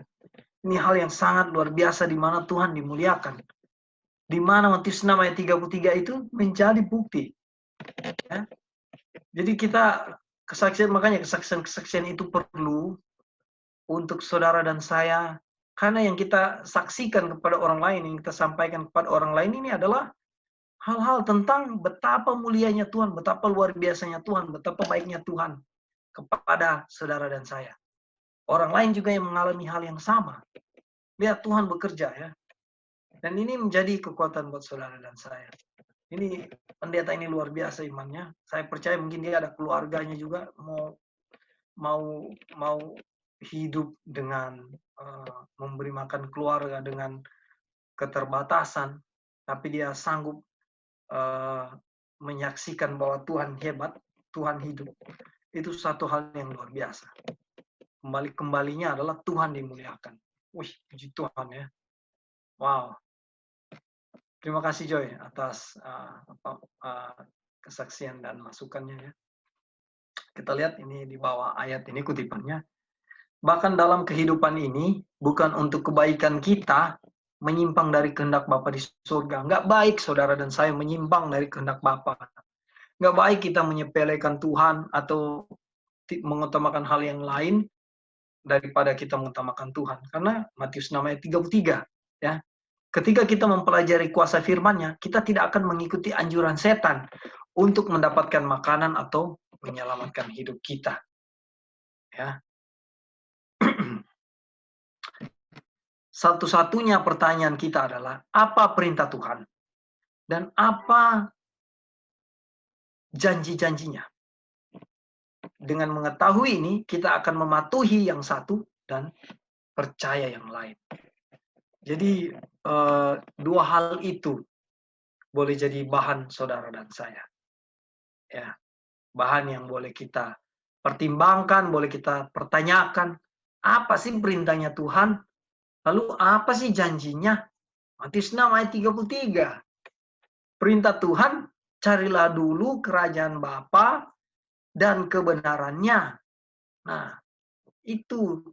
[SPEAKER 1] Ini hal yang sangat luar biasa di mana Tuhan dimuliakan. Di mana Matius 6 ayat 33 itu menjadi bukti. Ya. Jadi kita kesaksian, makanya kesaksian itu perlu untuk saudara dan saya. Karena yang kita saksikan kepada orang lain, yang kita sampaikan kepada orang lain ini adalah hal-hal tentang betapa mulianya Tuhan, betapa luar biasanya Tuhan, betapa baiknya Tuhan kepada saudara dan saya. Orang lain juga yang mengalami hal yang sama. Lihat Tuhan bekerja ya. Dan ini menjadi kekuatan buat saudara dan saya. Ini pendeta ini luar biasa imannya. Saya percaya mungkin dia ada keluarganya juga mau hidup dengan memberi makan keluarga dengan keterbatasan, tapi dia sanggup menyaksikan bahwa Tuhan hebat, Tuhan hidup. Itu satu hal yang luar biasa. Kembalinya adalah Tuhan dimuliakan. Wih, puji Tuhan ya. Wow. Terima kasih Joy atas kesaksian dan masukannya ya. Kita lihat ini di bawah ayat ini kutipannya. Bahkan dalam kehidupan ini, bukan untuk kebaikan kita menyimpang dari kehendak Bapa di surga. Nggak baik saudara dan saya menyimpang dari kehendak Bapa. Nggak baik kita menyepelekan Tuhan atau mengutamakan hal yang lain daripada kita mengutamakan Tuhan. Karena Matius 6 ayat 33, ya. Ketika kita mempelajari kuasa firman-Nya, kita tidak akan mengikuti anjuran setan untuk mendapatkan makanan atau menyelamatkan hidup kita. Ya. Satu-satunya pertanyaan kita adalah, apa perintah Tuhan? Dan apa janji-janjinya? Dengan mengetahui ini, kita akan mematuhi yang satu dan percaya yang lain. Jadi, dua hal itu boleh jadi bahan saudara dan saya. Ya, bahan yang boleh kita pertimbangkan, boleh kita pertanyakan. Apa sih perintahnya Tuhan? Lalu apa sih janjinya? Matius 6 ayat 33. Perintah Tuhan, carilah dulu kerajaan Bapa dan kebenarannya. Nah, itu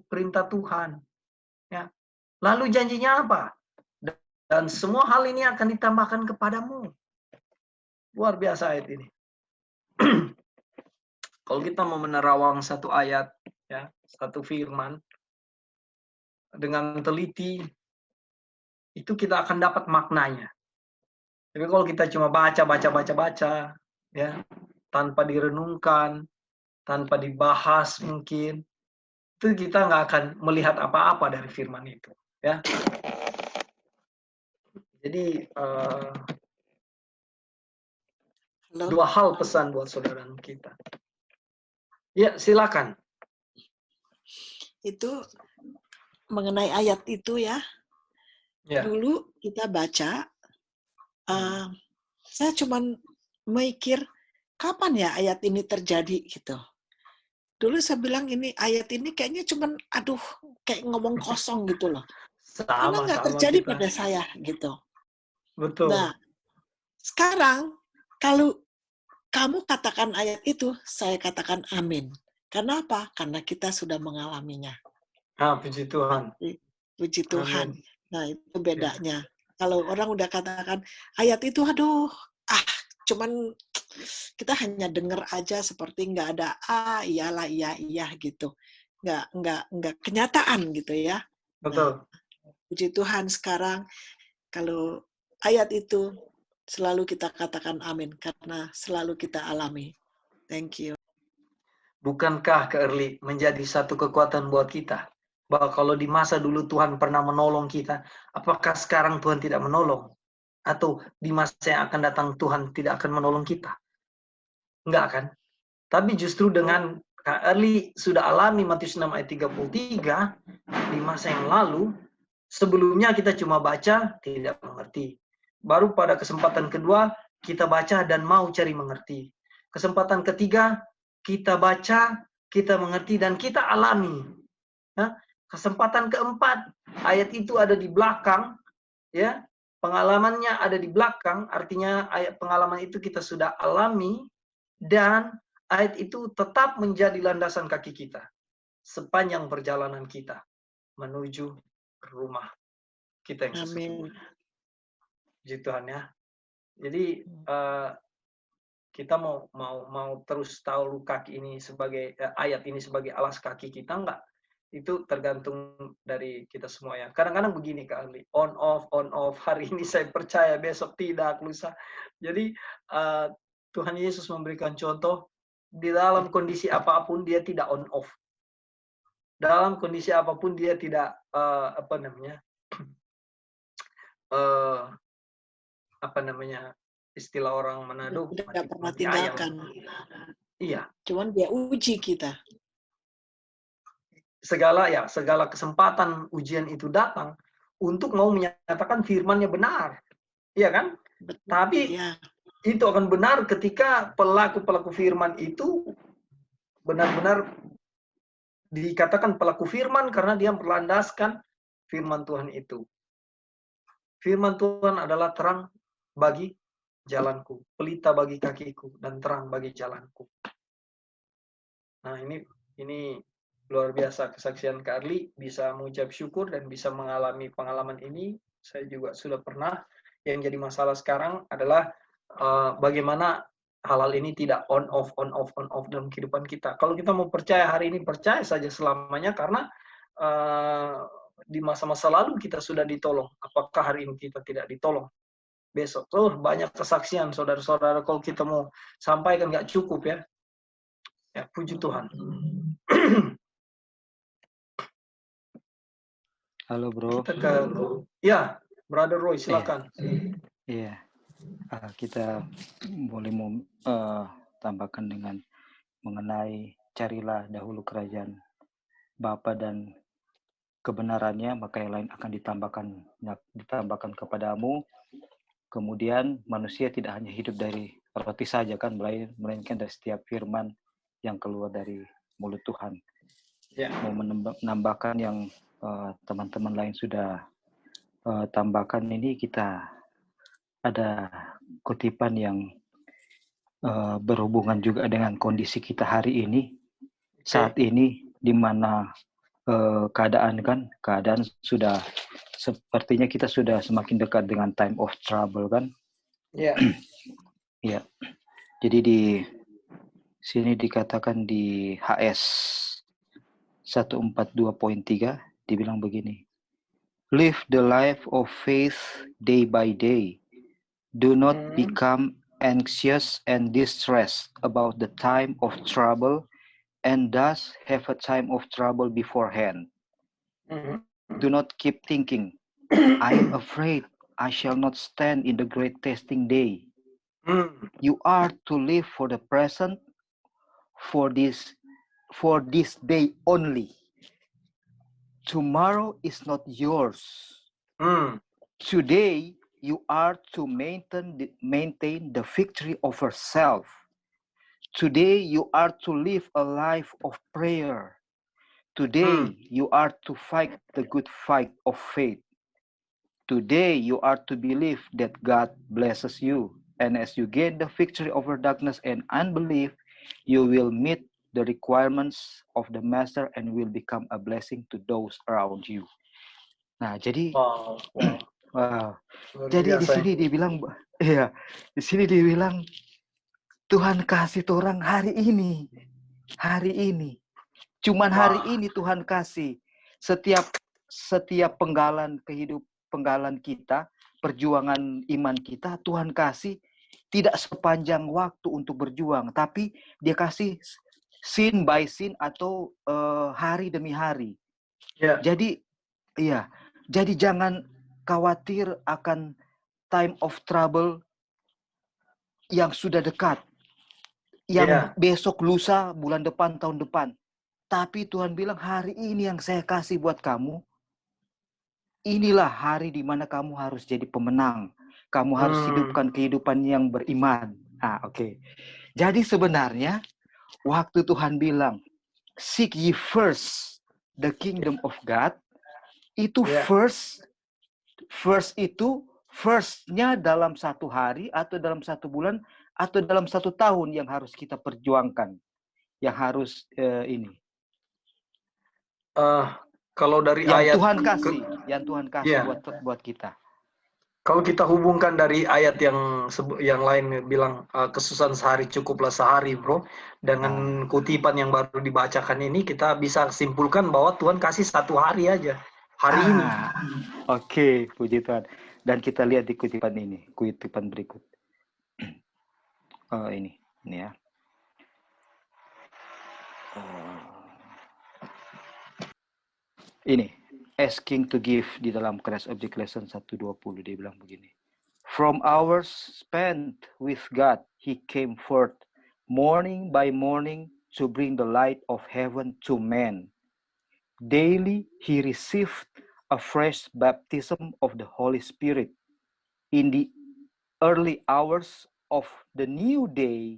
[SPEAKER 1] perintah Tuhan. Ya. Lalu janjinya apa? Dan semua hal ini akan ditambahkan kepadamu. Luar biasa ayat ini. Kalau kita mau menerawang satu ayat, ya, satu firman, dengan teliti, itu kita akan dapat maknanya. Tapi kalau kita cuma baca, ya, tanpa direnungkan, tanpa dibahas mungkin, itu kita nggak akan melihat apa-apa dari firman itu, ya. Jadi dua hal pesan buat saudara kita. Ya, silakan.
[SPEAKER 2] Itu mengenai ayat itu ya. Dulu kita baca, saya cuman mikir kapan ya ayat ini terjadi gitu. Dulu saya bilang ini ayat ini kayaknya cuman kayak ngomong kosong gitu loh. Karena nggak terjadi kita pada saya gitu.
[SPEAKER 1] Betul.
[SPEAKER 2] Nah, sekarang kalau kamu katakan ayat itu, saya katakan amin. Karena apa? Karena kita sudah mengalaminya.
[SPEAKER 1] Puji Tuhan.
[SPEAKER 2] Puji Tuhan. Amin. Nah, itu bedanya. Kalau orang udah katakan ayat itu, cuman kita hanya dengar aja seperti nggak ada iyalah iya gitu. Nggak kenyataan gitu ya.
[SPEAKER 1] Betul.
[SPEAKER 2] Nah, puji Tuhan sekarang kalau ayat itu selalu kita katakan amin karena selalu kita alami. Thank you.
[SPEAKER 1] Bukankah Kak Erli menjadi satu kekuatan buat kita? Bahwa kalau di masa dulu Tuhan pernah menolong kita, apakah sekarang Tuhan tidak menolong? Atau di masa yang akan datang Tuhan tidak akan menolong kita? Enggak kan? Tapi justru dengan Kak Erli sudah alami Matius 6 ayat 33 di masa yang lalu, sebelumnya kita cuma baca, tidak mengerti. Baru pada kesempatan kedua, kita baca dan mau cari mengerti. Kesempatan ketiga, kita baca, kita mengerti, dan kita alami. Kesempatan keempat, ayat itu ada di belakang, ya, pengalamannya ada di belakang, artinya ayat pengalaman itu kita sudah alami, dan ayat itu tetap menjadi landasan kaki kita sepanjang perjalanan kita menuju rumah kita yang sesungguhnya. Puji Tuhan ya. Jadi kita mau terus tahu kaki ini sebagai ayat ini sebagai alas kaki kita, enggak? Itu tergantung dari kita semua ya. Kadang-kadang begini Kak Ali, on off, hari ini saya percaya, besok tidak, lusa. Jadi Tuhan Yesus memberikan contoh, di dalam kondisi apapun dia tidak on off. Dalam kondisi apapun dia tidak istilah orang Manado,
[SPEAKER 2] tidak pernah tinggalkan.
[SPEAKER 1] Iya.
[SPEAKER 2] Cuman dia uji kita.
[SPEAKER 1] Segala kesempatan ujian itu datang untuk mau menyatakan firman-Nya benar. Iya kan?
[SPEAKER 2] Betul,
[SPEAKER 1] tapi
[SPEAKER 2] ya.
[SPEAKER 1] Itu akan benar ketika pelaku-pelaku firman itu benar-benar dikatakan pelaku firman karena dia berlandaskan firman Tuhan itu. Firman Tuhan adalah terang bagi jalanku, pelita bagi kakiku, dan terang bagi jalanku. Nah, ini luar biasa kesaksian Kak Arli, bisa mengucap syukur dan bisa mengalami pengalaman ini. Saya juga sudah pernah. Yang jadi masalah sekarang adalah bagaimana hal-hal ini tidak on off dalam kehidupan kita. Kalau kita mau percaya hari ini, percaya saja selamanya, karena di masa-masa lalu kita sudah ditolong. Apakah hari ini kita tidak ditolong? Besok banyak kesaksian saudara-saudara, kalau kita mau sampaikan nggak cukup ya. Ya, puji Tuhan.
[SPEAKER 5] Halo bro.
[SPEAKER 1] Ya, Brother Roy, silakan.
[SPEAKER 5] Iya. Kita boleh tambahkan dengan mengenai carilah dahulu kerajaan Bapa dan kebenarannya, maka yang lain akan ditambahkan kepadamu. Kemudian manusia tidak hanya hidup dari roti saja kan, melainkan dari setiap firman yang keluar dari mulut Tuhan.
[SPEAKER 1] Ya.
[SPEAKER 5] Mau menambahkan yang teman-teman lain sudah tambahkan, ini kita ada kutipan yang berhubungan juga dengan kondisi kita hari ini. Saat ini di mana keadaan sudah sepertinya kita sudah semakin dekat dengan time of trouble kan?
[SPEAKER 1] Iya.
[SPEAKER 5] Ya. Jadi di sini dikatakan di HS 142.3 dibilang begini. Live the life of faith day by day. Do not become anxious and distressed about the time of trouble, and thus have a time of trouble beforehand. Do not keep thinking, I am afraid I shall not stand in the great testing day. You are to live for the present, for this day only. Tomorrow is not yours. Today you are to maintain the victory over self. Today you are to live a life of prayer. Today you are to fight the good fight of faith. Today you are to believe that God blesses you. And as you gain the victory over darkness and unbelief, you will meet the requirements of the Master and will become a blessing to those around you. Nah, jadi jadi di sini dibilang, di sini dibilang Tuhan kasih orang hari ini, cuman hari ini Tuhan kasih. Setiap penggalan kita, perjuangan iman kita, Tuhan kasih tidak sepanjang waktu untuk berjuang, tapi Dia kasih scene by scene atau hari demi hari. Jadi jangan khawatir akan time of trouble yang sudah dekat, yang besok, lusa, bulan depan, tahun depan. Tapi Tuhan bilang hari ini yang saya kasih buat kamu, inilah hari di mana kamu harus jadi pemenang. Kamu harus hidupkan kehidupan yang beriman. Jadi sebenarnya waktu Tuhan bilang, seek ye first the kingdom of God, itu first First itu, first-nya dalam 1 hari, atau dalam 1 bulan, atau dalam 1 tahun yang harus kita perjuangkan. Yang harus ini.
[SPEAKER 1] Kalau dari
[SPEAKER 5] Yang
[SPEAKER 1] ayat
[SPEAKER 5] Tuhan kasih, yang Tuhan kasih
[SPEAKER 1] Iya.
[SPEAKER 5] buat kita.
[SPEAKER 1] Kalau kita hubungkan dari ayat yang lain bilang kesusahan sehari cukuplah sehari, bro, dengan kutipan yang baru dibacakan ini, kita bisa simpulkan bahwa Tuhan kasih 1 hari aja, hari ini.
[SPEAKER 5] Oke, puji Tuhan. Dan kita lihat di kutipan ini, kutipan berikut. Ini ya. Ini, asking to give di dalam Christ Object Lesson 1:20 dia bilang begini. From hours spent with God, he came forth morning by morning to bring the light of heaven to man. Daily he received a fresh baptism of the Holy Spirit. In the early hours of the new day,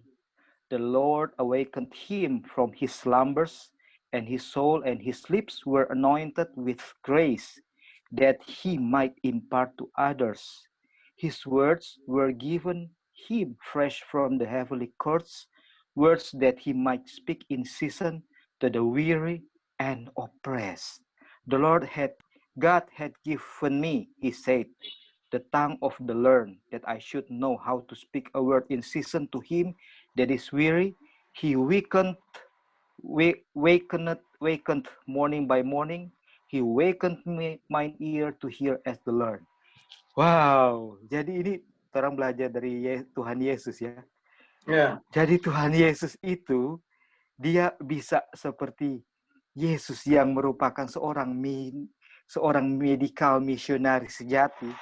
[SPEAKER 5] the Lord awakened him from his slumbers, and his soul and his lips were anointed with grace, that he might impart to others. His words were given him fresh from the heavenly courts, words that he might speak in season to the weary and oppressed. God had given me, he said, the tongue of the learned, that I should know how to speak a word in season to him that is weary. He wakened morning by morning. He wakened mine ear to hear as the learned. Wow, jadi ini orang belajar dari Tuhan Yesus ya.
[SPEAKER 1] Yeah.
[SPEAKER 5] Jadi Tuhan Yesus itu, dia bisa seperti Yesus yang merupakan seorang medical missionary sejati.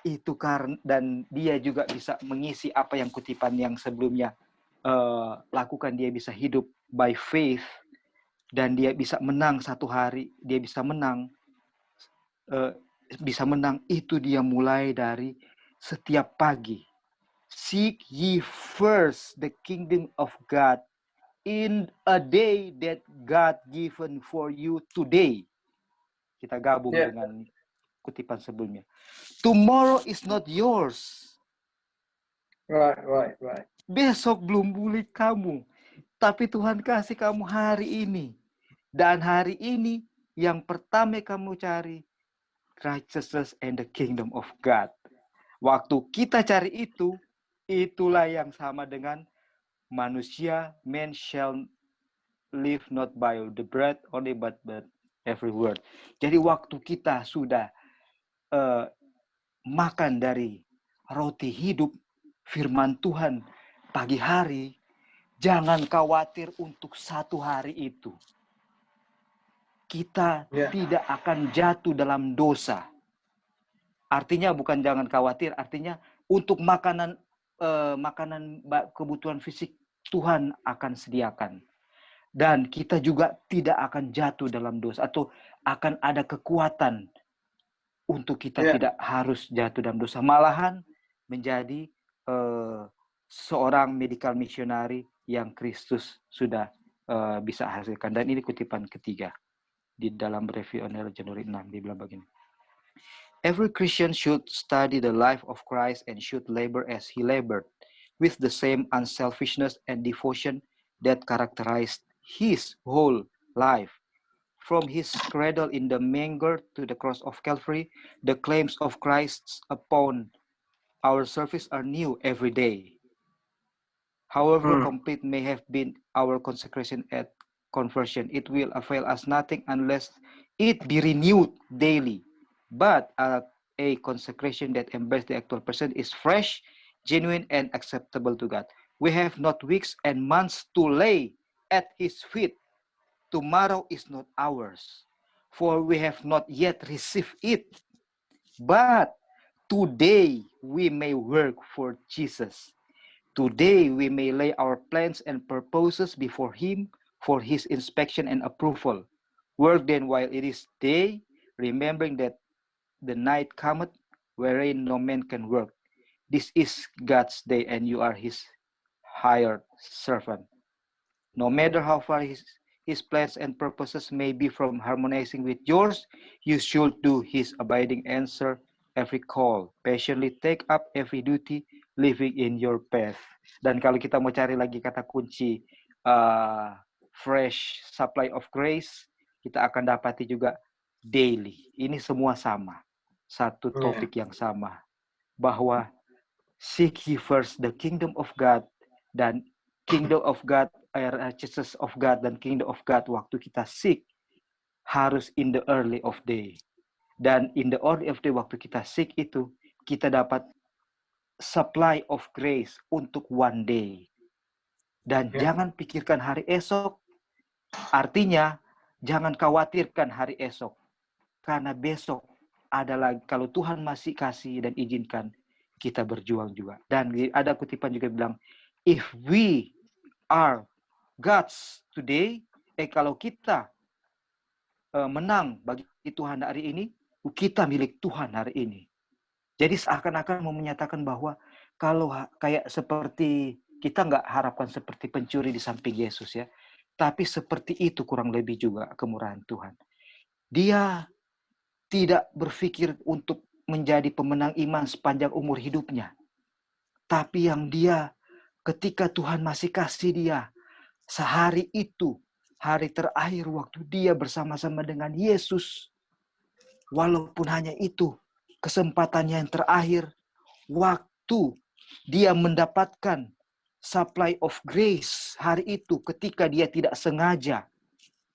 [SPEAKER 5] Itu karena, dan dia juga bisa mengisi apa yang kutipan yang sebelumnya lakukan. Dia bisa hidup by faith, dan dia bisa menang 1 hari, dia bisa menang itu dia mulai dari setiap pagi. Seek ye first the kingdom of God in a day that God given for you today. Kita gabung dengan kutipan sebelumnya. Tomorrow is not yours.
[SPEAKER 1] Right.
[SPEAKER 5] Besok belum milik kamu, tapi Tuhan kasih kamu hari ini. Dan hari ini yang pertama kamu cari, righteousness and the kingdom of God. Waktu kita cari itu, itulah yang sama dengan manusia, man shall live not by the bread only, but every word. Jadi waktu kita sudah makan dari roti hidup, firman Tuhan pagi hari, jangan khawatir untuk 1 hari itu. Kita tidak akan jatuh dalam dosa. Artinya bukan jangan khawatir, artinya untuk makanan kebutuhan fisik Tuhan akan sediakan. Dan kita juga tidak akan jatuh dalam dosa, atau akan ada kekuatan untuk kita tidak harus jatuh dalam dosa. Malahan menjadi seorang medical missionary yang Kristus sudah bisa hasilkan. Dan ini kutipan ketiga di dalam review on Januari 6, dia bilang begini. Every Christian should study the life of Christ and should labor as he labored, with the same unselfishness and devotion that characterized his whole life. From his cradle in the manger to the cross of Calvary, the claims of Christ upon our service are new every day. However complete may have been our consecration at conversion, it will avail us nothing unless it be renewed daily. But a consecration that embraces the actual person is fresh, genuine, and acceptable to God. We have not weeks and months to lay at his feet. Tomorrow is not ours, for we have not yet received it. But today we may work for Jesus. Today we may lay our plans and purposes before him for his inspection and approval. Work then while it is day, remembering that the night cometh wherein no man can work. This is God's day, and you are his hired servant. No matter how far his plans and purposes may be from harmonizing with yours, you should do his abiding answer every call, patiently take up every duty, living in your path. Dan kalau kita mau cari lagi kata kunci fresh supply of grace, kita akan dapati juga daily. Ini semua sama. Satu topik yang sama. Bahwa seek ye first the kingdom of God, dan kingdom of God, righteousness of God, dan kingdom of God waktu kita seek harus in the early of day. Dan in the early of day waktu kita seek itu, kita dapat supply of grace untuk one day. Dan jangan pikirkan hari esok. Artinya, jangan khawatirkan hari esok. Karena besok adalah, kalau Tuhan masih kasih dan izinkan, kita berjuang juga. Dan ada kutipan juga bilang, if we are God's today, kalau kita menang bagi Tuhan hari ini, kita milik Tuhan hari ini. Jadi seakan-akan mau menyatakan bahwa kalau kayak seperti, kita nggak harapkan seperti pencuri di samping Yesus ya, tapi seperti itu kurang lebih juga kemurahan Tuhan. Dia tidak berpikir untuk menjadi pemenang iman sepanjang umur hidupnya. Tapi yang dia, ketika Tuhan masih kasih dia, sehari itu, hari terakhir waktu dia bersama-sama dengan Yesus, walaupun hanya itu, kesempatannya yang terakhir, waktu dia mendapatkan supply of grace hari itu, ketika dia tidak sengaja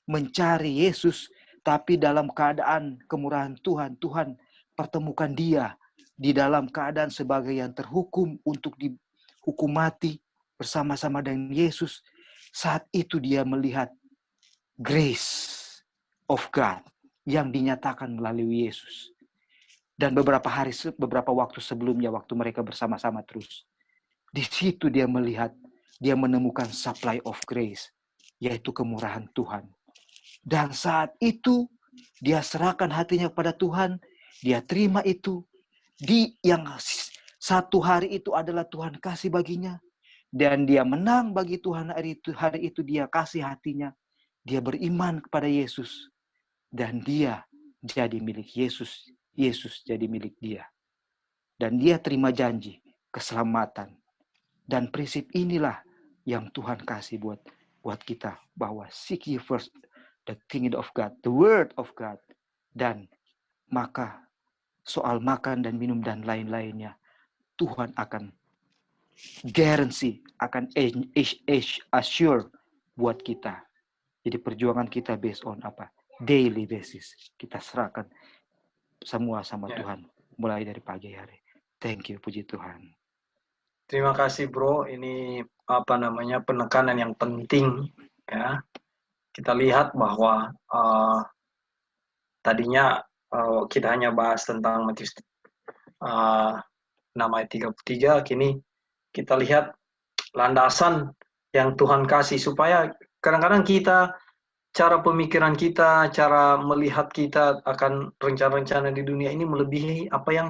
[SPEAKER 5] mencari Yesus, tapi dalam keadaan kemurahan Tuhan, Tuhan pertemukan dia di dalam keadaan sebagai yang terhukum untuk dihukum mati bersama-sama dengan Yesus. Saat itu dia melihat grace of God yang dinyatakan melalui Yesus. Dan beberapa waktu sebelumnya, waktu mereka bersama-sama terus, di situ dia melihat, dia menemukan supply of grace, yaitu kemurahan Tuhan. Dan saat itu dia serahkan hatinya kepada Tuhan, dia terima itu. Yang satu hari itu adalah Tuhan kasih baginya, dan dia menang bagi Tuhan hari itu dia kasih hatinya, dia beriman kepada Yesus, dan dia jadi milik Yesus. Yesus jadi milik dia. Dan dia terima janji keselamatan. Dan prinsip inilah yang Tuhan kasih buat kita, bahwa seek ye first the kingdom of God, the word of God. Dan maka soal makan dan minum dan lain-lainnya, Tuhan akan guarantee, akan assure buat kita. Jadi perjuangan kita based on apa? Daily basis. Kita serahkan semua sama Tuhan, mulai dari pagi hari. Thank you, puji Tuhan.
[SPEAKER 1] Terima kasih bro, ini penekanan yang penting ya. Kita lihat bahwa tadinya kita hanya bahas tentang Matius 6 ayat 33, kini kita lihat landasan yang Tuhan kasih, supaya kadang-kadang kita, cara pemikiran kita, cara melihat kita akan rencana-rencana di dunia ini melebihi apa yang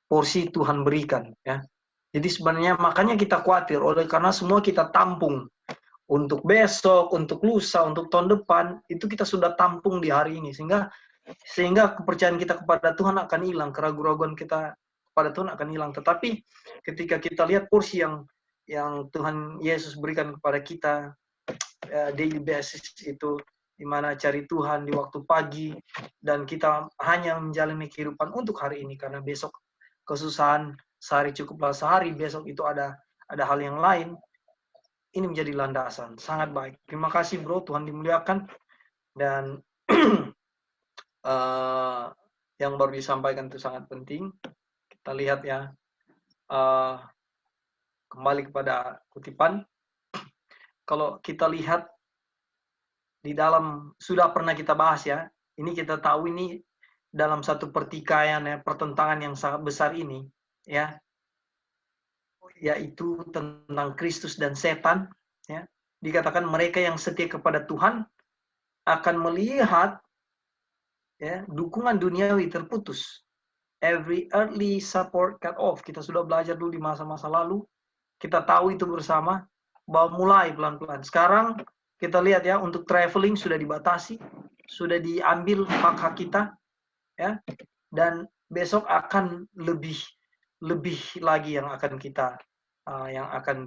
[SPEAKER 1] porsi Tuhan berikan ya. Jadi sebenarnya makanya kita khawatir, karena semua kita tampung untuk besok, untuk lusa, untuk tahun depan, itu kita sudah tampung di hari ini, sehingga kepercayaan kita kepada Tuhan akan hilang, keraguan-keraguan kita kepada Tuhan akan hilang. Tetapi ketika kita lihat porsi yang Tuhan Yesus berikan kepada kita daily basis itu, di mana cari Tuhan di waktu pagi, dan kita hanya menjalani kehidupan untuk hari ini, karena besok kesusahan, sehari cukuplah sehari, besok itu ada hal yang lain. Ini menjadi landasan sangat baik. Terima kasih bro, Tuhan dimuliakan. Dan yang baru disampaikan itu sangat penting. Kita lihat ya, kembali kepada kutipan. Kalau kita lihat di dalam, sudah pernah kita bahas ya, ini kita tahu ini dalam satu pertikaian ya, pertentangan yang sangat besar ini ya, yaitu tentang Kristus dan setan ya. Dikatakan mereka yang setia kepada Tuhan akan melihat ya, dukungan duniawi terputus. Every earthly support cut off. Kita sudah belajar dulu di masa-masa lalu. Kita tahu itu bersama, bahwa mulai pelan-pelan. Sekarang kita lihat ya, untuk traveling sudah dibatasi, sudah diambil hak-hak kita ya. Dan besok akan lebih lagi yang akan kita yang akan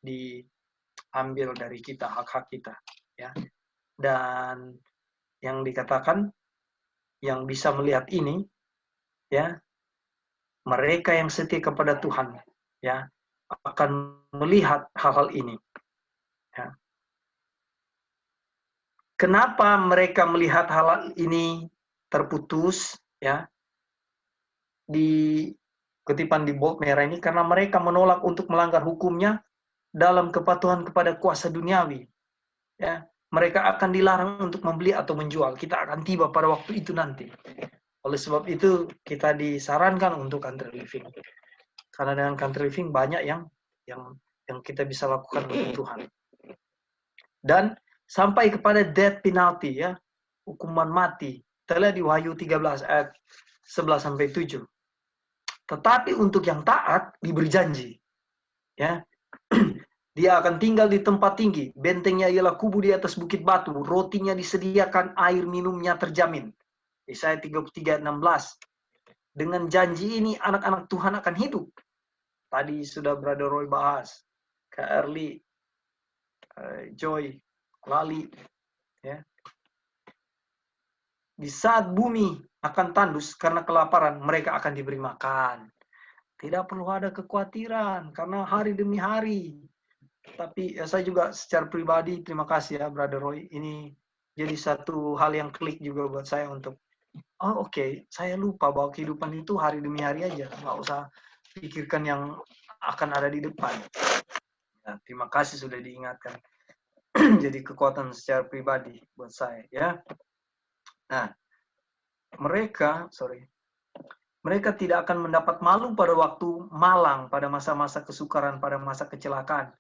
[SPEAKER 1] diambil dari kita, hak-hak kita, ya. Dan yang dikatakan yang bisa melihat ini, ya, mereka yang setia kepada Tuhan, ya, akan melihat hal-hal ini, ya. Kenapa mereka melihat hal ini terputus, ya, di kutipan di bold merah ini? Karena mereka menolak untuk melanggar hukumnya dalam kepatuhan kepada kuasa duniawi, ya. Mereka akan dilarang untuk membeli atau menjual. Kita akan tiba pada waktu itu nanti. Oleh sebab itu kita disarankan untuk country living. Karena dengan country living banyak yang kita bisa lakukan untuk Tuhan. Dan sampai kepada death penalty, ya, hukuman mati. Terlihat di Wahyu 13 ayat 11 sampai 7. Tetapi untuk yang taat diberi janji, ya. Dia akan tinggal di tempat tinggi, bentengnya ialah kubu di atas bukit batu, rotinya disediakan, air minumnya terjamin. Yesaya 33:16. Dengan janji ini anak-anak Tuhan akan hidup. Tadi sudah Brother Roy bahas, Kak Erli, Joy, Lali, ya. Di saat bumi akan tandus karena kelaparan, mereka akan diberi makan. Tidak perlu ada kekhawatiran karena hari demi hari. Tapi ya, saya juga secara pribadi terima kasih ya Brother Roy. Ini jadi satu hal yang klik juga buat saya untuk oke, saya lupa bahwa kehidupan itu hari demi hari aja. Nggak usah pikirkan yang akan ada di depan. Ya, terima kasih sudah diingatkan. Jadi kekuatan secara pribadi buat saya, ya. Nah, mereka tidak akan mendapat malu pada waktu malang, pada masa-masa kesukaran, pada masa kecelakaan.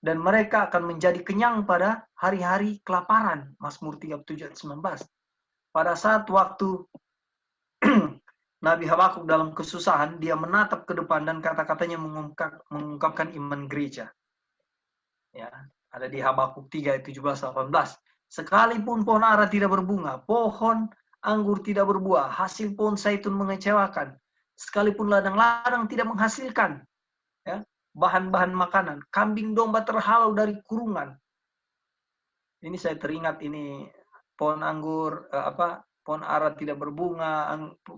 [SPEAKER 1] Dan mereka akan menjadi kenyang pada hari-hari kelaparan. Mazmur 37:19. Pada saat waktu Nabi Habakuk dalam kesusahan, dia menatap ke depan dan kata-katanya mengungkapkan iman gereja. Ya, ada di Habakuk 3:17-18. Sekalipun pohon ara tidak berbunga, pohon anggur tidak berbuah, hasil pohon zaitun mengecewakan, sekalipun ladang-ladang tidak menghasilkan, ya, bahan-bahan makanan, kambing domba terhalau dari kurungan. Ini saya teringat ini pohon anggur pohon ara tidak berbunga,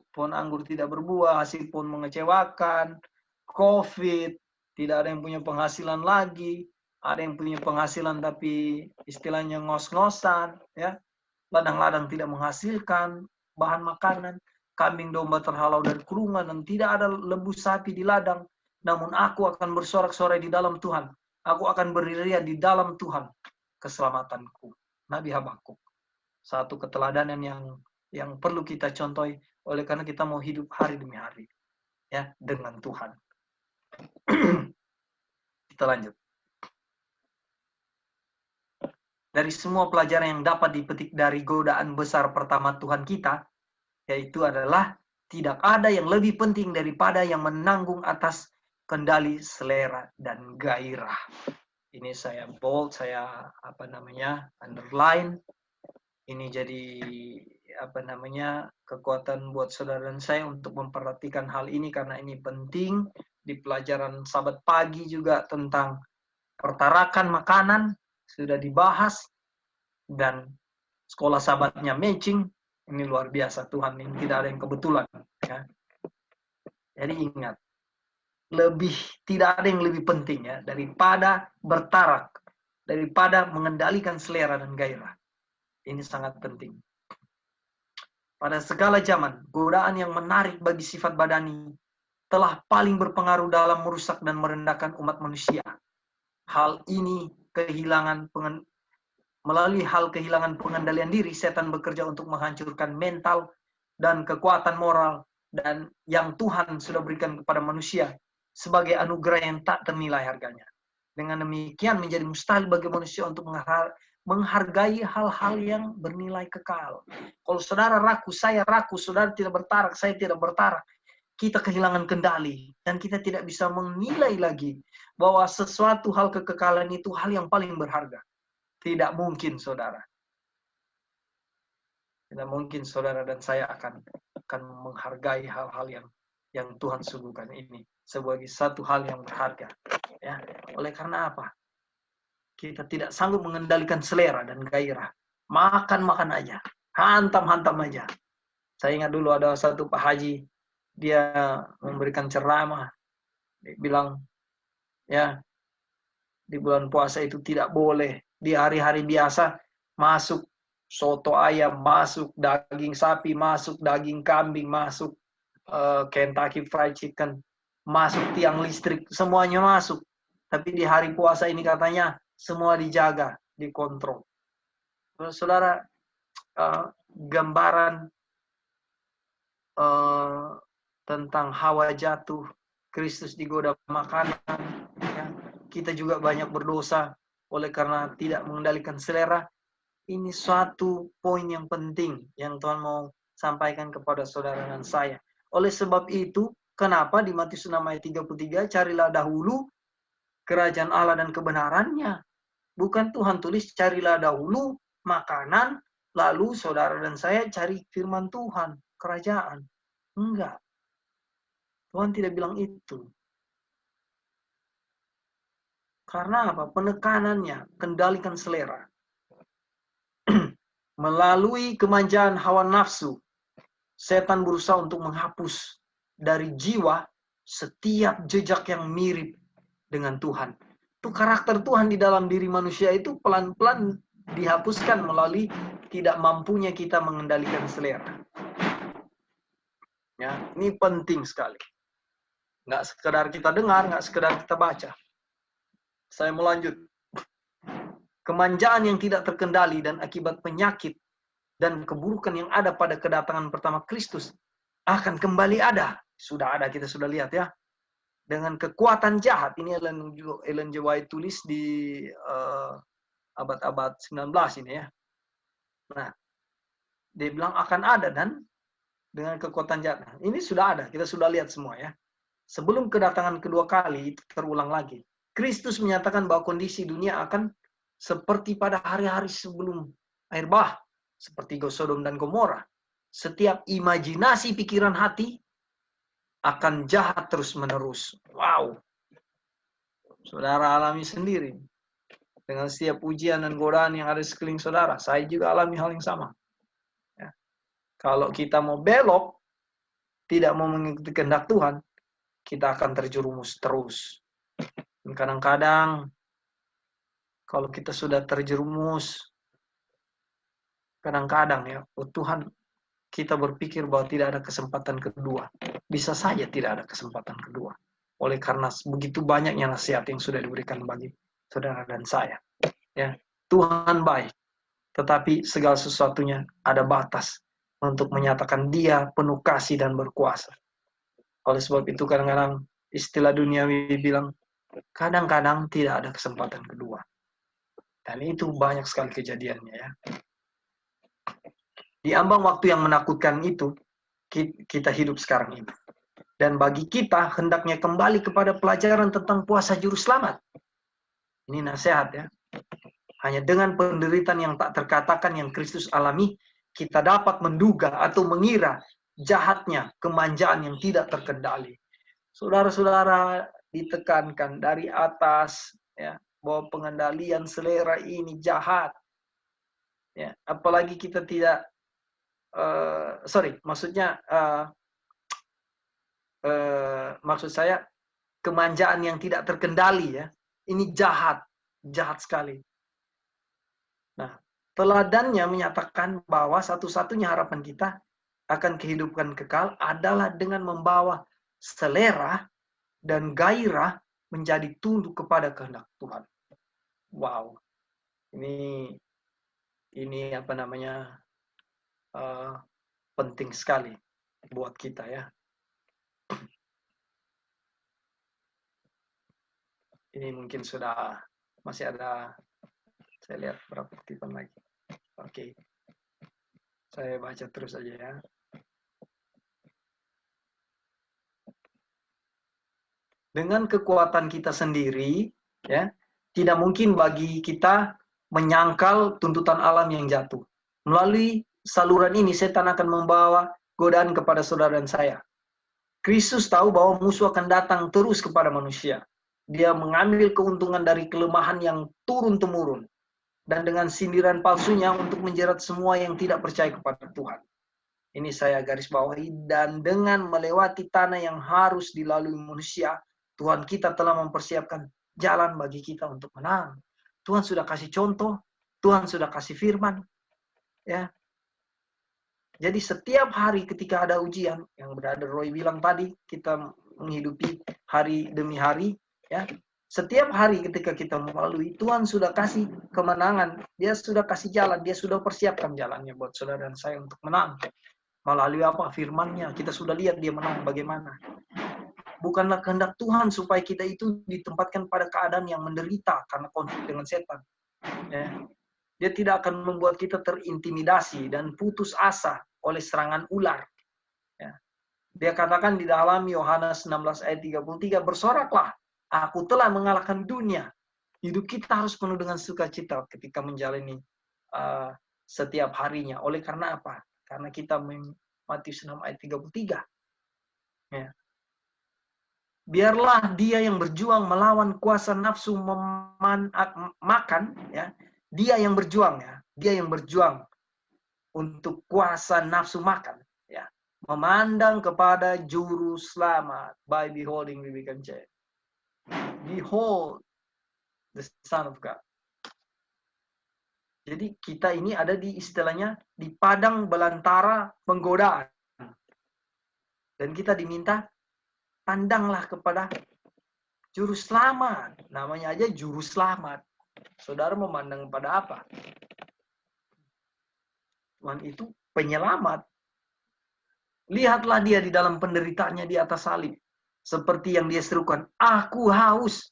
[SPEAKER 1] pohon anggur tidak berbuah, hasil pohon mengecewakan, COVID, tidak ada yang punya penghasilan lagi, ada yang punya penghasilan tapi istilahnya ngos-ngosan, ya. Ladang-ladang tidak menghasilkan bahan makanan, kambing domba terhalau dari kurungan, dan tidak ada lembu sapi di ladang. Namun aku akan bersorak-sorai di dalam Tuhan. Aku akan beriria di dalam Tuhan, keselamatanku. Nabi Habakuk. Satu keteladanan yang perlu kita contohi oleh karena kita mau hidup hari demi hari, ya, dengan Tuhan. Kita lanjut. Dari semua pelajaran yang dapat dipetik dari godaan besar pertama Tuhan kita, yaitu adalah tidak ada yang lebih penting daripada yang menanggung atas kendali selera dan gairah. Ini saya bold, saya underline. Ini jadi kekuatan buat saudara dan saya untuk memperhatikan hal ini karena ini penting. Di pelajaran Sabat pagi juga tentang pertarakan makanan sudah dibahas, dan sekolah Sabatnya matching. Ini luar biasa, Tuhan ini tidak ada yang kebetulan, ya. Jadi ingat, tidak ada yang lebih penting, ya, daripada bertarak, daripada mengendalikan selera dan gairah. Ini sangat penting. Pada segala zaman, godaan yang menarik bagi sifat badani telah paling berpengaruh dalam merusak dan merendahkan umat manusia. Hal ini melalui hal kehilangan pengendalian diri, setan bekerja untuk menghancurkan mental dan kekuatan moral dan yang Tuhan sudah berikan kepada manusia sebagai anugerah yang tak ternilai harganya. Dengan demikian menjadi mustahil bagi manusia untuk menghargai hal-hal yang bernilai kekal. Kalau saudara ragu, saya ragu, saudara tidak bertarak, saya tidak bertarak, kita kehilangan kendali dan kita tidak bisa menilai lagi bahwa sesuatu hal kekekalan itu hal yang paling berharga. Tidak mungkin, saudara. Tidak mungkin saudara dan saya akan akan menghargai hal-hal yang Tuhan suguhkan ini sebagai satu hal yang berharga. Ya, oleh karena apa? Kita tidak sanggup mengendalikan selera dan gairah. Makan aja, hantam aja. Saya ingat dulu ada satu Pak Haji, dia memberikan ceramah, dia bilang, ya, di bulan puasa itu tidak boleh. Di hari-hari biasa masuk soto ayam, masuk daging sapi, masuk daging kambing, masuk Kentucky Fried Chicken, masuk tiang listrik, semuanya masuk. Tapi di hari puasa ini katanya semua dijaga, dikontrol. Saudara, gambaran tentang Hawa jatuh, Kristus digoda makanan, ya. Kita juga banyak berdosa oleh karena tidak mengendalikan selera. Ini suatu poin yang penting yang Tuhan mau sampaikan kepada saudara dan saya. Oleh sebab itu, kenapa di Matius 6 ayat 33, carilah dahulu kerajaan Allah dan kebenarannya. Bukan Tuhan tulis carilah dahulu makanan, lalu saudara dan saya cari firman Tuhan, kerajaan. Enggak. Tuhan tidak bilang itu. Karena apa? Penekanannya, kendalikan selera. Melalui kemanjaan hawa nafsu, setan berusaha untuk menghapus dari jiwa setiap jejak yang mirip dengan Tuhan. Itu karakter Tuhan di dalam diri manusia itu pelan-pelan dihapuskan melalui tidak mampunya kita mengendalikan selera. Ya, ini penting sekali. Nggak sekedar kita dengar, nggak sekedar kita baca. Saya mau lanjut. Kemanjaan yang tidak terkendali dan akibat penyakit dan keburukan yang ada pada kedatangan pertama Kristus akan kembali ada. Sudah ada, kita sudah lihat ya. Dengan kekuatan jahat, ini Ellen G. White tulis di abad-abad 19 ini ya. Nah, dia bilang akan ada dan dengan kekuatan jahat. Nah, ini sudah ada, kita sudah lihat semua ya. Sebelum kedatangan kedua kali, itu terulang lagi. Kristus menyatakan bahwa kondisi dunia akan seperti pada hari-hari sebelum air bah, seperti Sodom dan Gomora. Setiap imajinasi pikiran hati akan jahat terus-menerus. Wow. Saudara alami sendiri. Dengan setiap ujian dan godaan yang ada di sekeliling saudara. Saya juga alami hal yang sama. Ya. Kalau kita mau belok, tidak mau mengikuti kehendak Tuhan, kita akan terjerumus terus. Dan kadang-kadang, kalau kita sudah terjerumus, kadang-kadang ya, oh Tuhan, kita berpikir bahwa tidak ada kesempatan kedua. Bisa saja tidak ada kesempatan kedua. Oleh karena begitu banyaknya nasihat yang sudah diberikan bagi saudara dan saya. Ya, Tuhan baik, tetapi segala sesuatunya ada batas untuk menyatakan Dia penuh kasih dan berkuasa. Oleh sebab itu kadang-kadang istilah duniawi bilang, kadang-kadang tidak ada kesempatan kedua. Dan itu banyak sekali kejadiannya ya. Di ambang waktu yang menakutkan itu, kita hidup sekarang ini. Dan bagi kita, hendaknya kembali kepada pelajaran tentang puasa juru selamat. Ini nasihat ya. Hanya dengan penderitaan yang tak terkatakan yang Kristus alami, kita dapat menduga atau mengira jahatnya kemanjaan yang tidak terkendali. Saudara-saudara ditekankan dari atas ya, bahwa pengendalian selera ini jahat. Ya, apalagi kita tidak maksud saya kemanjaan yang tidak terkendali ya. Ini jahat sekali. Nah, teladannya menyatakan bahwa satu-satunya harapan kita akan kehidupan kekal adalah dengan membawa selera dan gairah menjadi tunduk kepada kehendak Tuhan. Wow, ini apa namanya penting sekali buat kita ya. Ini mungkin sudah masih ada, saya lihat berapa kutipan lagi. Oke, saya baca terus aja ya. Dengan kekuatan kita sendiri, ya, tidak mungkin bagi kita menyangkal tuntutan alam yang jatuh. Melalui saluran ini, setan akan membawa godaan kepada saudara dan saya. Kristus tahu bahwa musuh akan datang terus kepada manusia. Dia mengambil keuntungan dari kelemahan yang turun-temurun. Dan dengan sindiran palsunya untuk menjerat semua yang tidak percaya kepada Tuhan. Ini saya garis bawahi. Dan dengan melewati tanah yang harus dilalui manusia, Tuhan kita telah mempersiapkan jalan bagi kita untuk menang. Tuhan sudah kasih contoh, Tuhan sudah kasih firman. Ya. Jadi setiap hari ketika ada ujian, yang Brother Roy bilang tadi, kita menghidupi hari demi hari, ya. Setiap hari ketika kita melalui, Tuhan sudah kasih kemenangan, Dia sudah kasih jalan, Dia sudah persiapkan jalannya buat saudara dan saya untuk menang. Melalui apa? Firman-Nya. Kita sudah lihat Dia menang bagaimana. Bukanlah kehendak Tuhan supaya kita itu ditempatkan pada keadaan yang menderita karena konflik dengan setan. Ya. Dia tidak akan membuat kita terintimidasi dan putus asa oleh serangan ular. Ya. Dia katakan di dalam Yohanes 16 ayat 33, bersoraklah, aku telah mengalahkan dunia. Hidup kita harus penuh dengan sukacita ketika menjalani setiap harinya. Oleh karena apa? Karena kita Matius 6 ayat 33. Ya. Biarlah dia yang berjuang melawan kuasa nafsu makan, ya. Dia yang berjuang, ya. Dia yang berjuang untuk kuasa nafsu makan, ya. Memandang kepada juru selamat. By beholding we become changed. Behold the Son of God. Jadi kita ini ada di istilahnya di padang belantara penggodaan. Dan kita diminta pandanglah kepada juru selamat. Namanya aja juru selamat. Saudara memandang pada apa? Tuhan itu penyelamat. Lihatlah dia di dalam penderitaannya di atas salib. Seperti yang dia serukan, aku haus.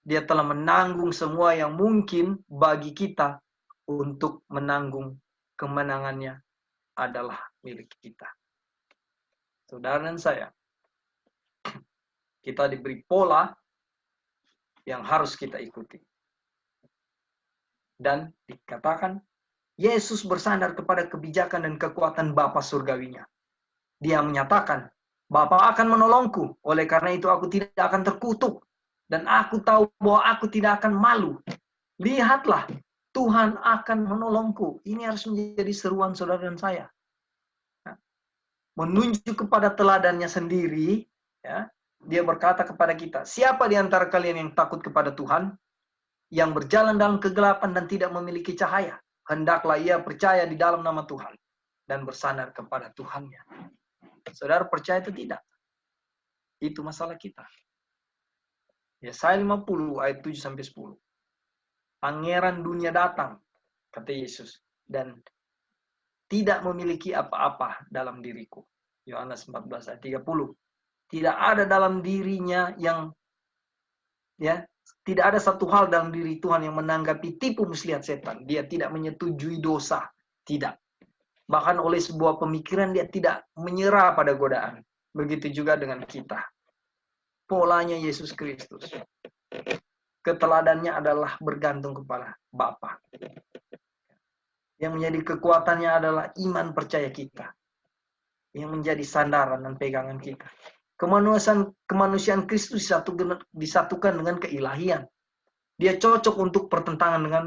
[SPEAKER 1] Dia telah menanggung semua yang mungkin bagi kita untuk menanggung kemenangannya adalah milik kita. Saudara dan saya, kita diberi pola yang harus kita ikuti. Dan dikatakan, Yesus bersandar kepada kebijakan dan kekuatan Bapa surgawinya. Dia menyatakan, Bapa akan menolongku, oleh karena itu aku tidak akan terkutuk. Dan aku tahu bahwa aku tidak akan malu. Lihatlah, Tuhan akan menolongku. Ini harus menjadi seruan saudara dan saya. Menunjuk kepada teladannya sendiri, ya, dia berkata kepada kita, siapa di antara kalian yang takut kepada Tuhan, yang berjalan dalam kegelapan dan tidak memiliki cahaya, hendaklah ia percaya di dalam nama Tuhan dan bersandar kepada Tuhannya. Saudara percaya itu tidak? Itu masalah kita. Yesaya 50 ayat 7-10. Pangeran dunia datang, kata Yesus, dan tidak memiliki apa-apa dalam diriku. Yohanes 14 ayat 30. Tidak ada dalam dirinya yang, ya, tidak ada satu hal dalam diri Tuhan yang menanggapi tipu muslihat setan. Dia tidak menyetujui dosa. Tidak. Bahkan oleh sebuah pemikiran dia tidak menyerah pada godaan. Begitu juga dengan kita. Polanya Yesus Kristus. Keteladannya adalah bergantung kepada Bapa. Yang menjadi kekuatannya adalah iman percaya kita. Yang menjadi sandaran dan pegangan kita. Kemanusiaan Kristus disatukan dengan keilahian. Dia cocok untuk pertentangan dengan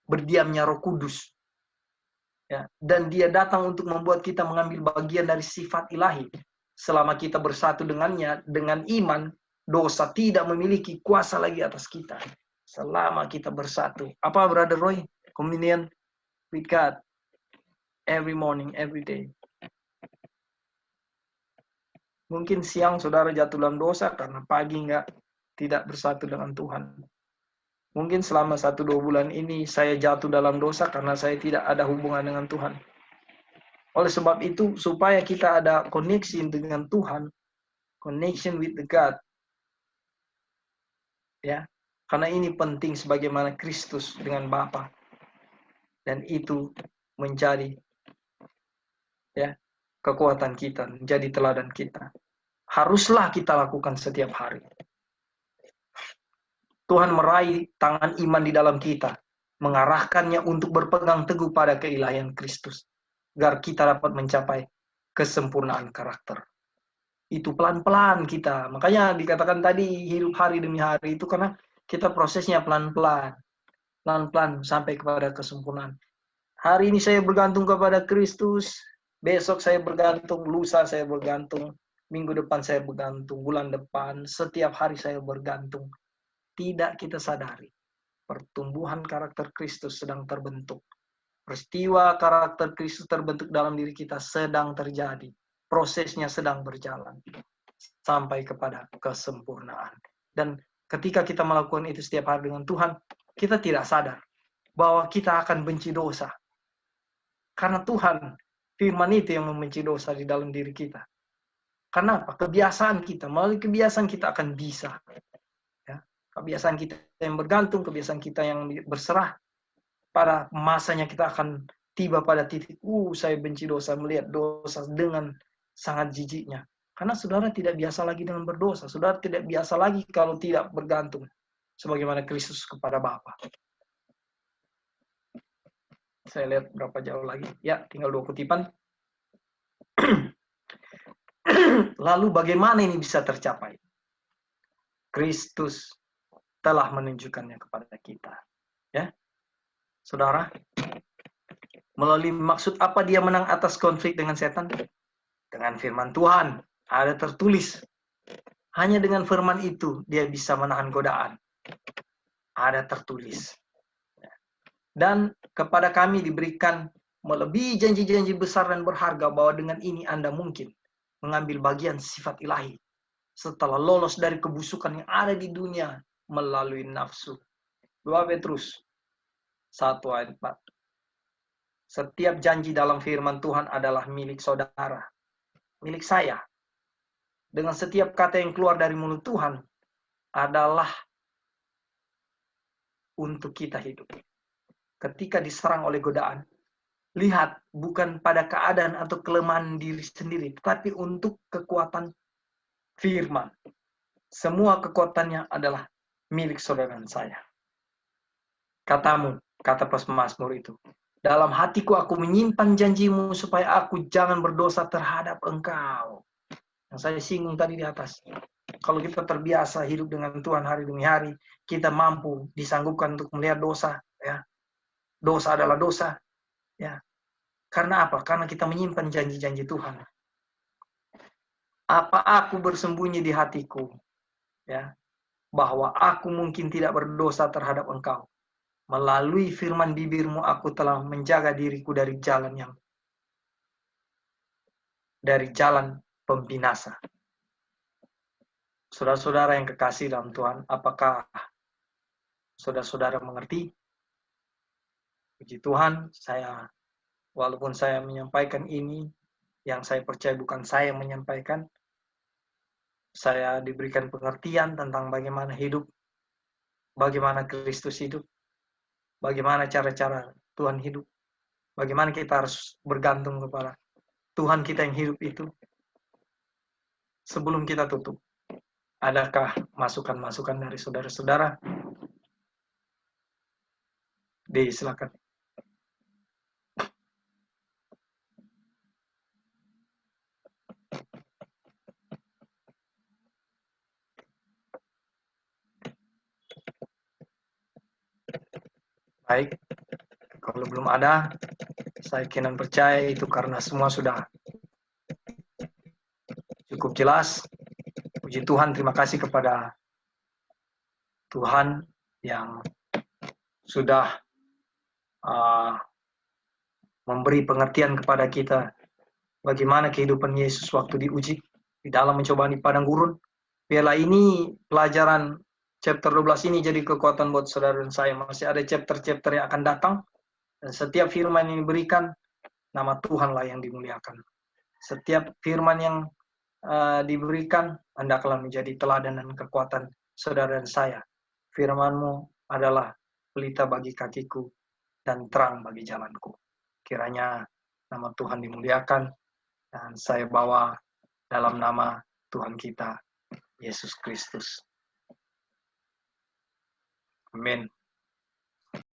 [SPEAKER 1] berdiamnya Roh Kudus. Ya, dan dia datang untuk membuat kita mengambil bagian dari sifat ilahi. Selama kita bersatu dengannya, dengan iman, dosa tidak memiliki kuasa lagi atas kita. Selama kita bersatu. Apa Brother Roy? Communion with God. Every morning, every day. Mungkin siang saudara jatuh dalam dosa karena pagi tidak bersatu dengan Tuhan. Mungkin selama 1-2 bulan ini saya jatuh dalam dosa karena saya tidak ada hubungan dengan Tuhan. Oleh sebab itu, supaya kita ada connection dengan Tuhan, connection with the God, ya, karena ini penting sebagaimana Kristus dengan Bapa, dan itu menjadi, ya, kekuatan kita, menjadi teladan kita. Haruslah kita lakukan setiap hari. Tuhan meraih tangan iman di dalam kita, mengarahkannya untuk berpegang teguh pada keilahian Kristus, agar kita dapat mencapai kesempurnaan karakter. Itu pelan-pelan kita. Makanya dikatakan tadi hidup hari demi hari itu karena kita prosesnya pelan-pelan. Pelan-pelan sampai kepada kesempurnaan. Hari ini saya bergantung kepada Kristus, besok saya bergantung, lusa saya bergantung, minggu depan saya bergantung, bulan depan, setiap hari saya bergantung. Tidak kita sadari, pertumbuhan karakter Kristus sedang terbentuk. Peristiwa karakter Kristus terbentuk dalam diri kita sedang terjadi. Prosesnya sedang berjalan sampai kepada kesempurnaan. Dan ketika kita melakukan itu setiap hari dengan Tuhan, kita tidak sadar bahwa kita akan benci dosa. Karena Tuhan, firman itu yang membenci dosa di dalam diri kita. Karena apa? Kebiasaan kita, melalui kebiasaan kita akan bisa. Ya, kebiasaan kita yang bergantung, kebiasaan kita yang berserah, pada masanya kita akan tiba pada titik, saya benci dosa, melihat dosa dengan sangat jijiknya. Karena saudara tidak biasa lagi dengan berdosa. Saudara tidak biasa lagi kalau tidak bergantung. Sebagaimana Kristus kepada Bapa. Saya lihat berapa jauh lagi. Ya, tinggal 2 kutipan. Lalu bagaimana ini bisa tercapai? Kristus telah menunjukkannya kepada kita. Ya, saudara, melalui maksud apa dia menang atas konflik dengan setan? Dengan firman Tuhan. Ada tertulis. Hanya dengan firman itu dia bisa menahan godaan. Ada tertulis. Dan kepada kami diberikan melebihi janji-janji besar dan berharga bahwa dengan ini Anda mungkin mengambil bagian sifat ilahi setelah lolos dari kebusukan yang ada di dunia melalui nafsu. 2 Petrus 1 ayat 4. Setiap janji dalam firman Tuhan adalah milik saudara, milik saya. Dengan setiap kata yang keluar dari mulut Tuhan adalah untuk kita hidup. Ketika diserang oleh godaan, lihat bukan pada keadaan atau kelemahan diri sendiri, tetapi untuk kekuatan firman. Semua kekuatannya adalah milik saudara dan saya. Katamu, kata Mazmur itu, dalam hatiku aku menyimpan janjimu supaya aku jangan berdosa terhadap engkau. Yang saya singgung tadi di atas. Kalau kita terbiasa hidup dengan Tuhan hari demi hari, kita mampu disanggupkan untuk melihat dosa. Ya. Dosa adalah dosa. Ya. Karena apa? Karena kita menyimpan janji-janji Tuhan. Apa aku bersembunyi di hatiku, ya, bahwa aku mungkin tidak berdosa terhadap engkau. Melalui firman bibirmu aku telah menjaga diriku dari jalan pembinasa. Saudara-saudara yang kekasih dalam Tuhan, apakah saudara-saudara mengerti? Puji Tuhan, walaupun saya menyampaikan ini, yang saya percaya bukan saya yang menyampaikan, saya diberikan pengertian tentang bagaimana hidup, bagaimana Kristus hidup, bagaimana cara-cara Tuhan hidup, bagaimana kita harus bergantung kepada Tuhan kita yang hidup itu. Sebelum kita tutup, adakah masukan-masukan dari saudara-saudara? Silakan. Baik, kalau belum ada, saya kian percaya itu karena semua sudah cukup jelas. Puji Tuhan, terima kasih kepada Tuhan yang sudah memberi pengertian kepada kita bagaimana kehidupan Yesus waktu diuji di dalam mencobaan di padang gurun. Biarlah ini pelajaran chapter 12 ini jadi kekuatan buat saudara dan saya. Masih ada chapter-chapter yang akan datang. Dan setiap firman yang diberikan, nama Tuhanlah yang dimuliakan. Setiap firman yang diberikan, hendaklah menjadi teladan dan kekuatan saudara dan saya. Firman-Mu adalah pelita bagi kakiku dan terang bagi jalanku. Kiranya nama Tuhan dimuliakan dan saya bawa dalam nama Tuhan kita, Yesus Kristus. Amin.